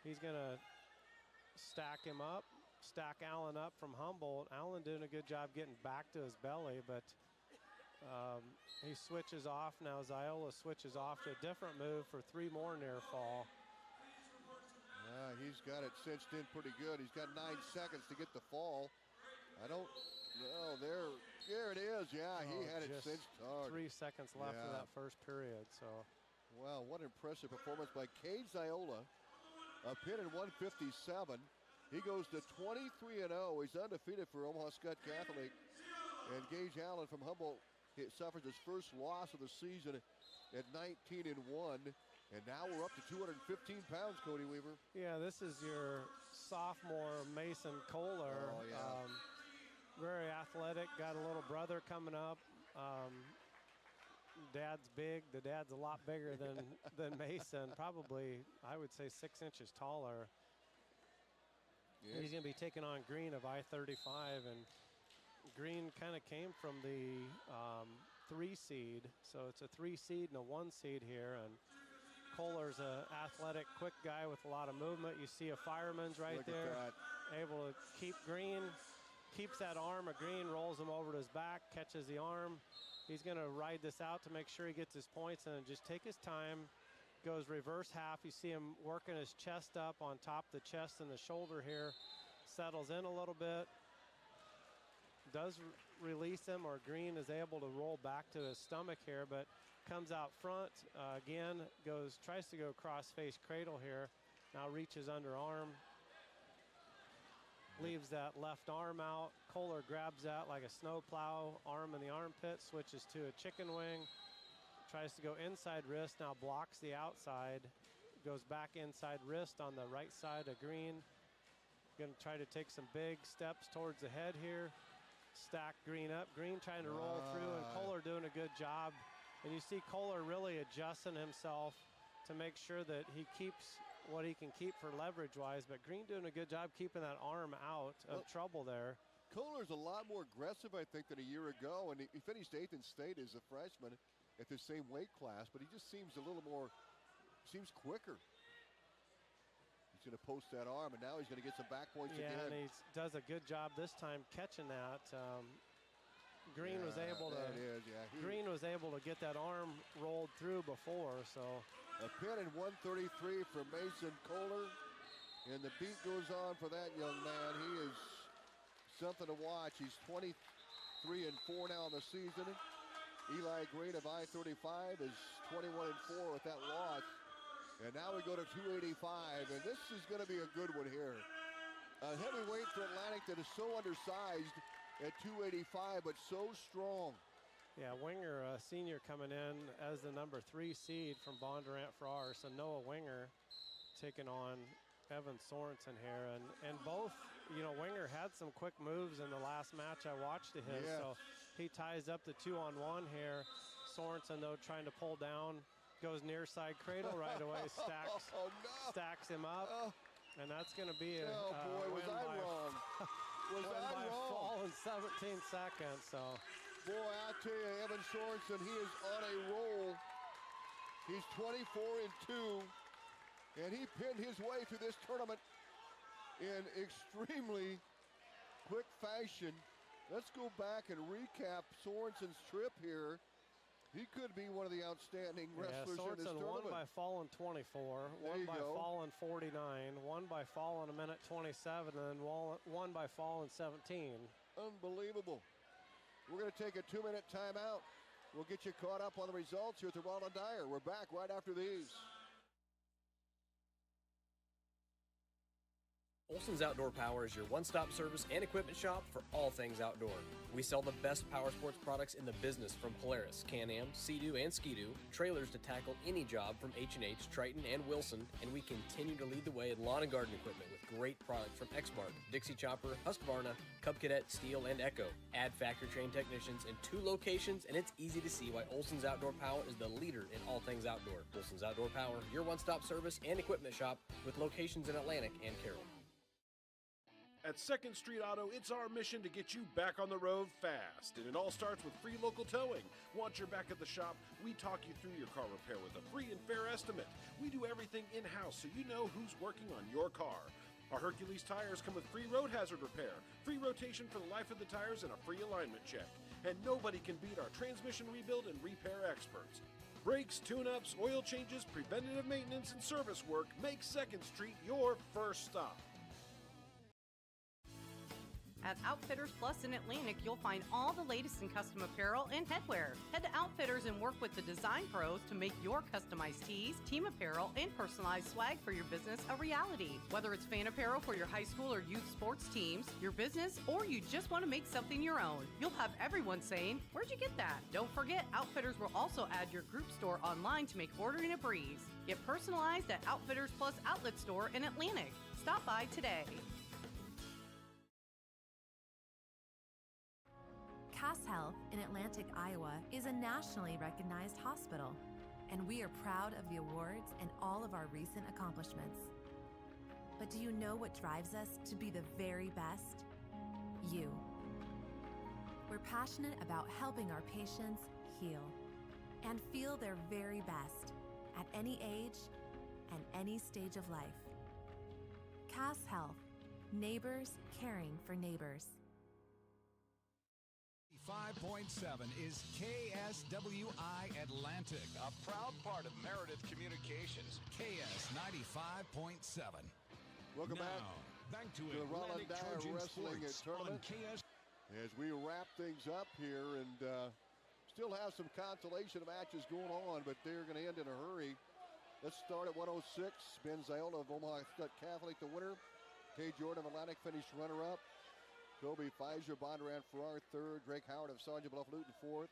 He's going to stack him up, stack Allen up from Humboldt. Allen doing a good job getting back to his belly, but he switches off now. Ziola switches off to a different move for 3 more near fall. Yeah, he's got it cinched in pretty good. He's got 9 seconds to get the fall. I don't know. There it is. Yeah, he had it cinched hard. 3 seconds left of that first period. So, wow, what an impressive performance by Cade Ziola. A pin in 157. He goes to 23-0. He's undefeated for Omaha Skutt Catholic. And Gage Allen from Humboldt suffers his first loss of the season at 19-1. And now we're up to 215 pounds, Cody Weaver. Yeah, this is your sophomore Mason Kohler. Oh, yeah. Very athletic, got a little brother coming up. Dad's big. The dad's a lot bigger than Mason. Probably, I would say, 6 inches taller. Yeah. He's going to be taking on Green of I-35, and Green kind of came from the 3 seed. So it's a 3 seed and a 1 seed here, and Kohler's an athletic, quick guy with a lot of movement. You see a Fireman's right there, able to keep Green, keeps that arm of Green, rolls him over to his back, catches the arm. He's going to ride this out to make sure he gets his points and just take his time. Goes reverse half. You see him working his chest up on top of the chest and the shoulder here. Settles in a little bit. Does release him, or Green is able to roll back to his stomach here, but comes out front. Again, tries to go cross-face cradle here. Now reaches underarm. Leaves that left arm out. Kohler grabs that like a snowplow, arm in the armpit, switches to a chicken wing. Tries to go inside wrist, now blocks the outside. Goes back inside wrist on the right side of Green. Gonna try to take some big steps towards the head here. Stack Green up. Green trying to roll through, and Kohler doing a good job. And you see Kohler really adjusting himself to make sure that he keeps what he can keep for leverage-wise, but Green doing a good job keeping that arm out of trouble there. Kohler's a lot more aggressive, I think, than a year ago, and he finished 8th in state as a freshman at the same weight class, but he just seems a little more, seems quicker. He's going to post that arm, and now he's going to get some back points again. Yeah, and he does a good job this time catching that. Green was able to. Green was able to get that arm rolled through before, so. A pin in 133 for Mason Kohler, and the beat goes on for that young man. He is something to watch. He's 23-4 now in the season. Eli Green of I-35 is 21-4 with that loss. And now we go to 285, and this is going to be a good one here. A heavyweight for Atlantic that is so undersized at 285, but so strong. Yeah, Winger, senior, coming in as the number 3 seed from Bondurant Farrar. So Noah Winger taking on Evan Sorensen here. And both, Winger had some quick moves in the last match I watched of his. So he ties up the 2-on-1 here. Sorensen, though, trying to pull down. Goes near side cradle right away, stacks him up. And that's going to be a Oh, boy, was I wrong. Was I by wrong? fall in 17 seconds. So, Boy, I tell you, Evan Sorensen, he is on a roll. He's 24-2, and he pinned his way through this tournament in extremely quick fashion. Let's go back and recap Sorensen's trip here. He could be one of the outstanding wrestlers in this Sorensen tournament. won by fall in 24, won by fall in 49, won by fall in a minute 27, and then won by fall in 17. Unbelievable. We're going to take a 2-minute timeout. We'll get you caught up on the results here at the Rollin Dyer. We're back right after these. Olson's Outdoor Power is your one-stop service and equipment shop for all things outdoor. We sell the best power sports products in the business, from Polaris, Can-Am, Sea-Doo, and Ski-Doo, trailers to tackle any job from H&H, Triton, and Wilson, and we continue to lead the way in lawn and garden equipment with great products from Exmark, Dixie Chopper, Husqvarna, Cub Cadet, Steel, and Echo. Add factory-trained technicians in 2 locations, and it's easy to see why Olson's Outdoor Power is the leader in all things outdoor. Olson's Outdoor Power, your one-stop service and equipment shop with locations in Atlantic and Carroll. At 2nd Street Auto, it's our mission to get you back on the road fast. And it all starts with free local towing. Want your back at the shop? We talk you through your car repair with a free and fair estimate. We do everything in-house so you know who's working on your car. Our Hercules tires come with free road hazard repair, free rotation for the life of the tires, and a free alignment check. And nobody can beat our transmission rebuild and repair experts. Brakes, tune-ups, oil changes, preventative maintenance, and service work make 2nd Street your first stop. At Outfitters Plus in Atlantic, you'll find all the latest in custom apparel and headwear. Head to Outfitters and work with the design pros to make your customized tees, team apparel, and personalized swag for your business a reality. Whether it's fan apparel for your high school or youth sports teams, your business, or you just want to make something your own, you'll have everyone saying, "Where'd you get that?" Don't forget, Outfitters will also add your group store online to make ordering a breeze. Get personalized at Outfitters Plus Outlet Store in Atlantic. Stop by today. Cass Health in Atlantic, Iowa is a nationally recognized hospital, and we are proud of the awards and all of our recent accomplishments. But do you know what drives us to be the very best? You. We're passionate about helping our patients heal and feel their very best at any age and any stage of life. Cass Health, neighbors caring for neighbors. 5.7 is KSWI Atlantic, a proud part of Meredith Communications. KS 95.7. Welcome back to the Rollin Atlantic Dyer Trojan Wrestling Sports Tournament. on KS. As we wrap things up here, and still have some consolation matches going on, but they're going to end in a hurry. Let's start at 106. Ben Ziola of Omaha Catholic, the winner. Kay Jordan of Atlantic finished runner-up. Kobe Pfizer, Bondurant Farrar, third. Drake Howard of Sergeant Bluff Luton, fourth.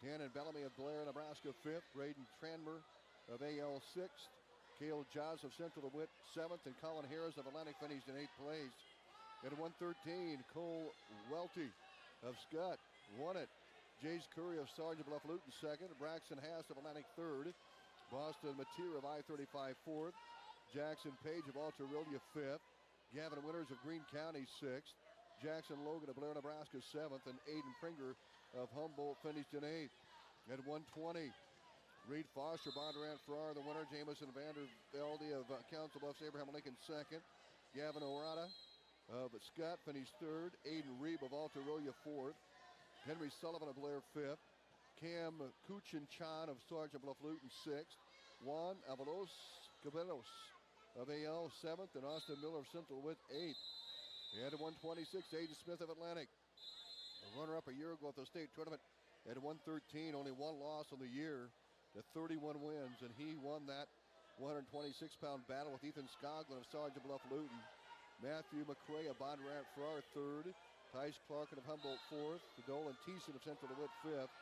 Cannon Bellamy of Blair, Nebraska, fifth. Braden Tranmer of AL, sixth. Cale Jaws of Central DeWitt, seventh. And Colin Harris of Atlantic finished in eighth place. At 113, Cole Welty of Scott won it. Jace Curry of Sergeant Bluff Luton, second. Braxton Haas of Atlantic, third. Boston Mateer of I-35, fourth. Jackson Page of Altarillia, fifth. Gavin Winters of Greene County, sixth. Jackson Logan of Blair, Nebraska, seventh. And Aiden Pringer of Humboldt finished in eighth. At 120, Reed Foster, Bondurant Farrar, the winner. Jamison Vandervelde of Council Bluffs, Abraham Lincoln, second. Gavin Orada of Scott finished third. Aiden Reeb of Altarillia, fourth. Henry Sullivan of Blair, fifth. Cam Kuchin-Chan of Sergeant Bluff Luton, sixth. Juan Avalos Cabelos of AL, seventh. And Austin Miller of Central DeWitt, eighth. And at 126, Aiden Smith of Atlantic, a runner-up a year ago at the state tournament. At 113, only one loss on the year to 31 wins, and he won that 126-pound battle with Ethan Skoglund of Sergeant Bluff Luton. Matthew McCray of Bondurant Farrar, third. Tice Clarkin of Humboldt, fourth. Dolan Thiessen of Central DeWitt, fifth.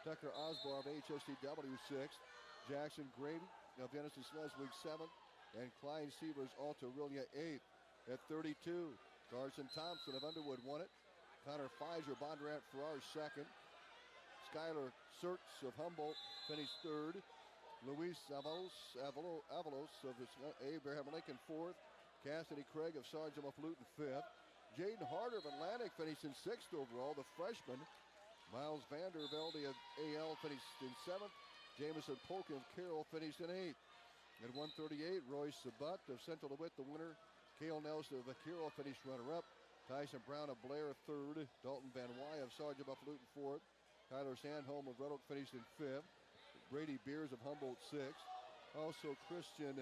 Tucker Osbar of HSTW, sixth. Jackson Grady of Denison Schleswig, seventh. And Klein Sievers, Altarillia, eighth. At 32, Carson Thompson of Underwood won it. Connor Pfizer, Bondurant Farrar, second. Skylar Sertz of Humboldt finished third. Luis Avalos of Abraham Lincoln, fourth. Cassidy Craig of Sergeant Bluff-Luton 5th. Jaden Harder of Atlantic finished in 6th overall, the freshman. Miles Vandervelde of AL finished in 7th. Jamison Polk of Carroll finished in 8th. At 138, Roy Sabat of Central DeWitt, the winner. Cale Nelson of Carroll finished runner-up. Tyson Brown of Blair 3rd. Dalton Van Wy of Sergeant Bluff-Luton 4th. Tyler Sandholm of Red Oak finished in 5th. Brady Beers of Humboldt 6th. Also Christian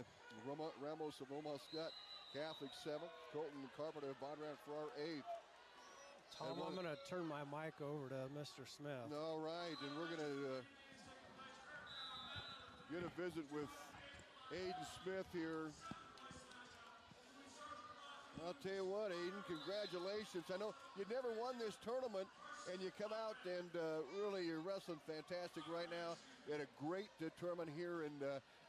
Ramos of Omaha Scott Catholic 7th. Colton Carpenter of Bondurant Farrar 8th. Tom, I'm going to turn my mic over to Mr. Smith. All right, and we're going to get a visit with Aiden Smith here. I'll tell you what, Aiden, congratulations. I know you never won this tournament, and you come out and really you're wrestling fantastic right now. You had a great tournament here, and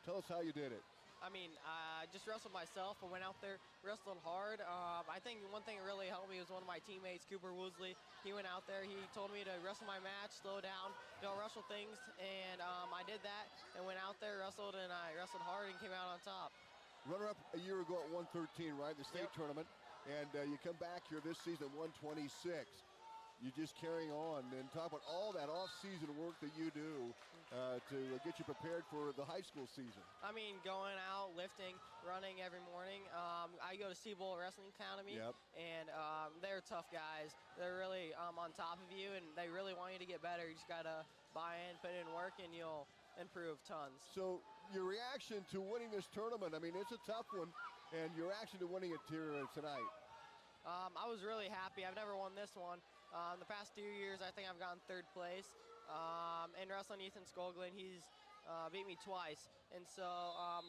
tell us how you did it. I mean, I just wrestled myself. I went out there, wrestled hard. I think one thing that really helped me was one of my teammates, Cooper Woosley. He went out there. He told me to wrestle my match, slow down, don't wrestle things. And I did that and went out there, wrestled, and I wrestled hard and came out on top. Runner-up a year ago at 113, right, the state tournament. And you come back here this season at 126. You're just carrying on and talk about all that off-season work that you do to get you prepared for the high school season. I mean, going out, lifting, running every morning. I go to Seabolt Wrestling Academy, and they're tough guys. They're really on top of you, and they really want you to get better. You just got to buy in, put in work, and you'll improve tons. So your reaction to winning this tournament, I mean, it's a tough one, and your reaction to winning it here tonight? I was really happy. I've never won this one. The past 2 years, I think I've gotten 3rd place. And wrestling Ethan Skolglin, he's beat me twice. And so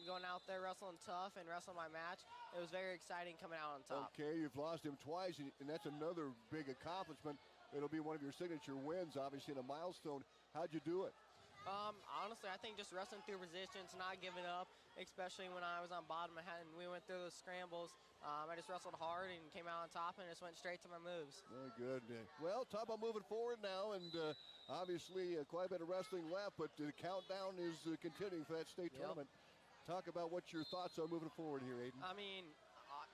going out there wrestling tough and wrestling my match, it was very exciting coming out on top. Okay, you've lost him twice, and that's another big accomplishment. It'll be one of your signature wins, obviously, in a milestone. How'd you do it? Honestly, I think just wrestling through resistance, not giving up, especially when I was on bottom and we went through those scrambles. I just wrestled hard and came out on top and just went straight to my moves. Very good. Well, talk about moving forward now, and obviously quite a bit of wrestling left, but the countdown is continuing for that state tournament. Talk about what your thoughts are moving forward here, Aiden. I mean,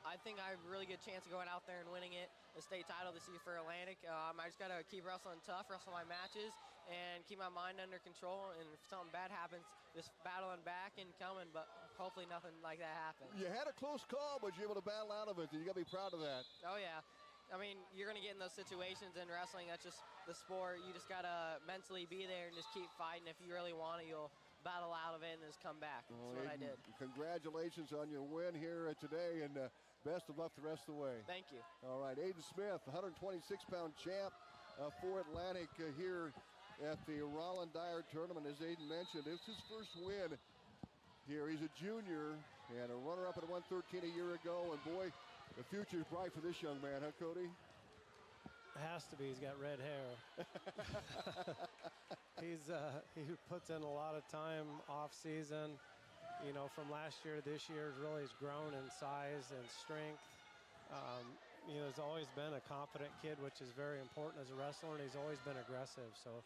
I think I have a really good chance of going out there and winning it, the state title this year for Atlantic. I just got to keep wrestling tough, wrestle my matches, and keep my mind under control. And if something bad happens, just battling back and coming, but hopefully nothing like that happens. You had a close call, but you're able to battle out of it, and you got to be proud of that. Oh, yeah. I mean, you're going to get in those situations in wrestling. That's just the sport. You just got to mentally be there and just keep fighting. If you really want it, you'll battle out of it and just come back. That's what I did. Congratulations on your win here today, and best of luck the rest of the way. Thank you. All right, Aiden Smith, 126-pound champ for Atlantic here at the Rollin Dyer tournament. As Aiden mentioned, it's his first win here. He's a junior and a runner-up at 113 a year ago, and boy, the future's bright for this young man, huh, Cody? It has to be. He's got red hair. He puts in a lot of time off season. You know, from last year to this year, really has grown in size and strength. You know, he's always been a confident kid, which is very important as a wrestler, and he's always been aggressive. So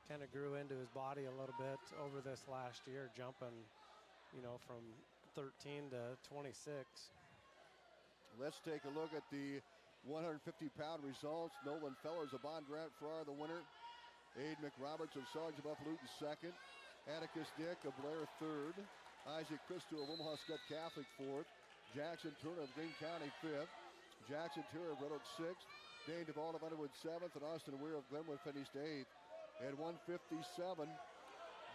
kind of grew into his body a little bit over this last year, jumping, you know, from 13 to 26. Let's take a look at the 150-pound results. Nolan Fellers of Bondurant Farrar, the winner. Aid McRoberts of Sergeant Bluff-Luton, second. Atticus Dick of Blair, third. Isaac Christo of Omaha Scott Catholic, fourth. Jackson Turner of Greene County, fifth. Jackson Turner of Red Oak, sixth. Dane Duvall of Underwood, seventh. And Austin Weir of Glenwood finished eighth. At 157,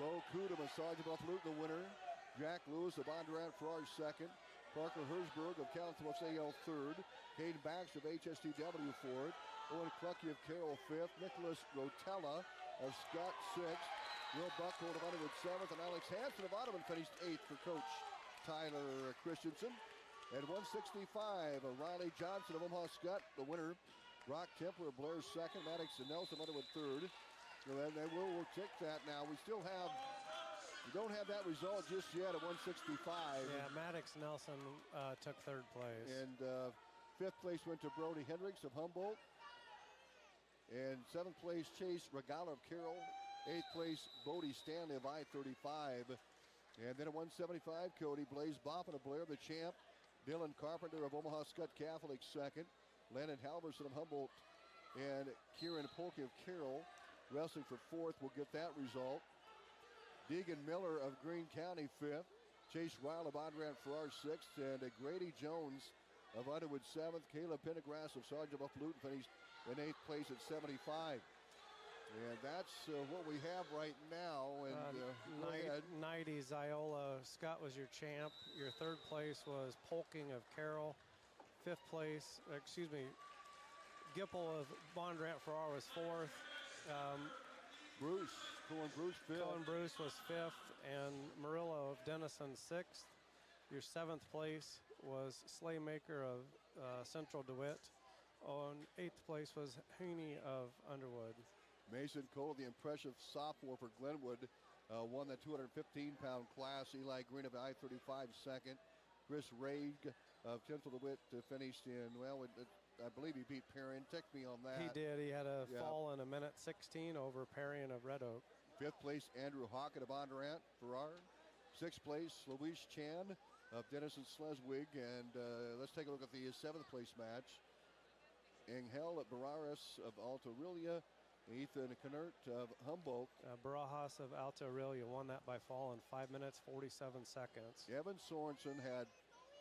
Bo Kudum of Sergeant Bluff-Luton, the winner. Jack Lewis of Bondurant Farrar, second. Parker Hersberg of Council AL, third. Caden Baxter of HSTW, fourth. Owen Clucky of Carroll, fifth. Nicholas Rotella of Scott, sixth. Will Buckhold of Underwood, seventh. And Alex Hansen of Ottoman finished eighth for Coach Tyler Christensen. At 165, Riley Johnson of Omaha Scott, the winner. Brock Templer of Blair, second. Maddox and Nelson of Underwood, third. And then we'll check that now. We don't have that result just yet at 165. Yeah, Maddox Nelson took third place. And fifth place went to Brody Hendricks of Humboldt. And seventh place, Chase Regala of Carroll. Eighth place, Bodie Stanley of I-35. And then at 175, Cody Blaze Boffin of Blair, the champ. Dylan Carpenter of Omaha Scott Catholic second. Landon Halverson of Humboldt and Kieran Polke of Carroll wrestling for fourth. We'll get that result. Deegan Miller of Greene County fifth. Chase Ryle of Bondurant Farrar sixth. And Grady Jones of Underwood seventh. Caleb Pendergrass of Sergeant Bluff Luton finished in eighth place at 75. And that's what we have right now. And 90 Ziola Scott was your champ. Your third place was Polking of Carroll. Fifth place, Gipple of Bondurant Farrar was fourth. Colin Bruce fifth. Colin Bruce was fifth, and Murillo of Denison sixth. Your seventh place was Slaymaker of Central DeWitt. On eighth place was Haney of Underwood. Mason Cole, the impressive sophomore for Glenwood, won the 215-pound class. Eli Green of I-35 second. Chris Raig of Central DeWitt finished in, I believe he beat Perrin. Text me on that. He did. He had a fall in a minute 16 over Perrin of Red Oak. Fifth place, Andrew Hawkett of Bondurant Farrar. Sixth place, Luis Chan of Denison Sleswig. And let's take a look at the seventh place match. Angel at Barajas of Alta Aurelia. Ethan Knert of Humboldt. Barajas of Alta Aurelia won that by fall in 5 minutes, 47 seconds. Evan Sorensen had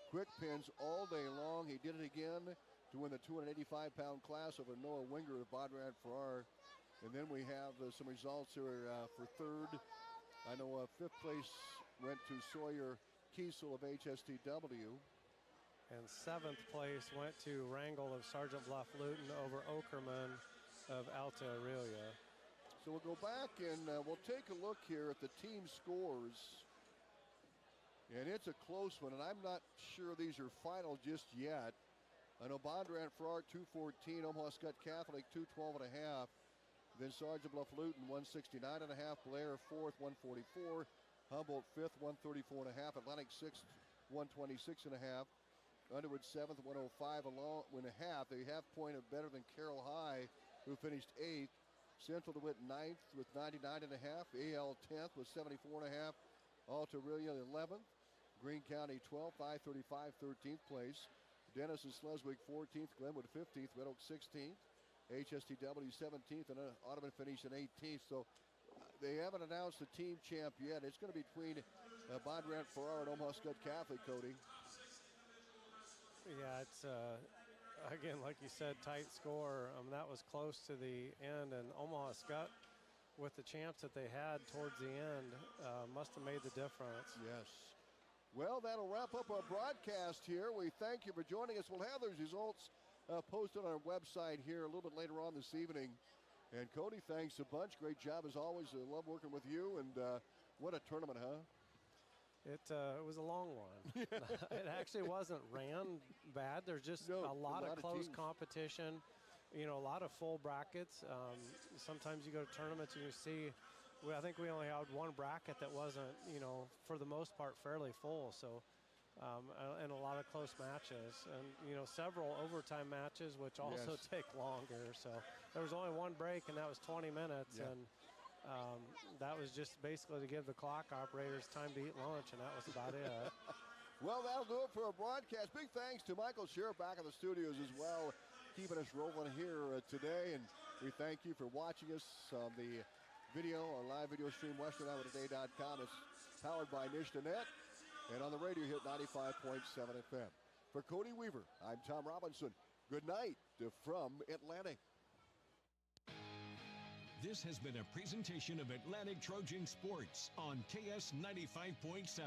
quick pins all day long. He did it again to win the 285-pound class over Noah Winger of Bondurant Farrar. And then we have some results here for third. I know fifth place went to Sawyer Kiesel of HSTW. And seventh place went to Wrangle of Sergeant Bluff Luton over Okerman of Alta Aurelia. So we'll go back and we'll take a look here at the team scores. And it's a close one, and I'm not sure these are final just yet. I know Bondurant Farrar 214, Omaha Scott Catholic 212.5. Then Sergeant Bluff Luton 169.5. Blair fourth 144. Humboldt fifth 134.5. Atlantic sixth 126.5. Underwood seventh 105.5. A half point of better than Carroll High, who finished eighth. Central DeWitt ninth with 99.5. AL 10th with 74.5. Alta Aurelia 11th. Greene County 12th. I-35 13th place. Denison Sleswig 14th. Glenwood 15th. Red Oak 16th. HSTW 17th. And Ottoman finished in 18th. So they haven't announced the team champ yet. It's going to be between Bondurant Farrar and Omaha Scott Catholic, Cody. Yeah, it's again, like you said, tight score. That was close to the end, and Omaha Scott, with the champs that they had towards the end, must have made the difference. Yes. Well, that'll wrap up our broadcast here. We thank you for joining us. We'll have those results posted on our website here a little bit later on this evening. And Cody, thanks a bunch. Great job as always. I love working with you. And what a tournament, huh? It was a long one. It actually wasn't ran bad. There's just a lot of close competition. You know, a lot of full brackets. Sometimes you go to tournaments and you see, I think we only had one bracket that wasn't, for the most part, fairly full. So, and a lot of close matches, and several overtime matches, which also take longer. So there was only one break, and that was 20 minutes, and that was just basically to give the clock operators time to eat lunch, and that was about it. Well, that'll do it for our broadcast. Big thanks to Michael Sheriff back in the studios as well, keeping us rolling here today. And we thank you for watching us on the video, our live video stream, WesternIowaToday.com. It's powered by Nishtanet and on the radio here at 95.7 FM. For Cody Weaver, I'm Tom Robinson. Good night from Atlantic. This has been a presentation of Atlantic Trojan Sports on KS 95.7.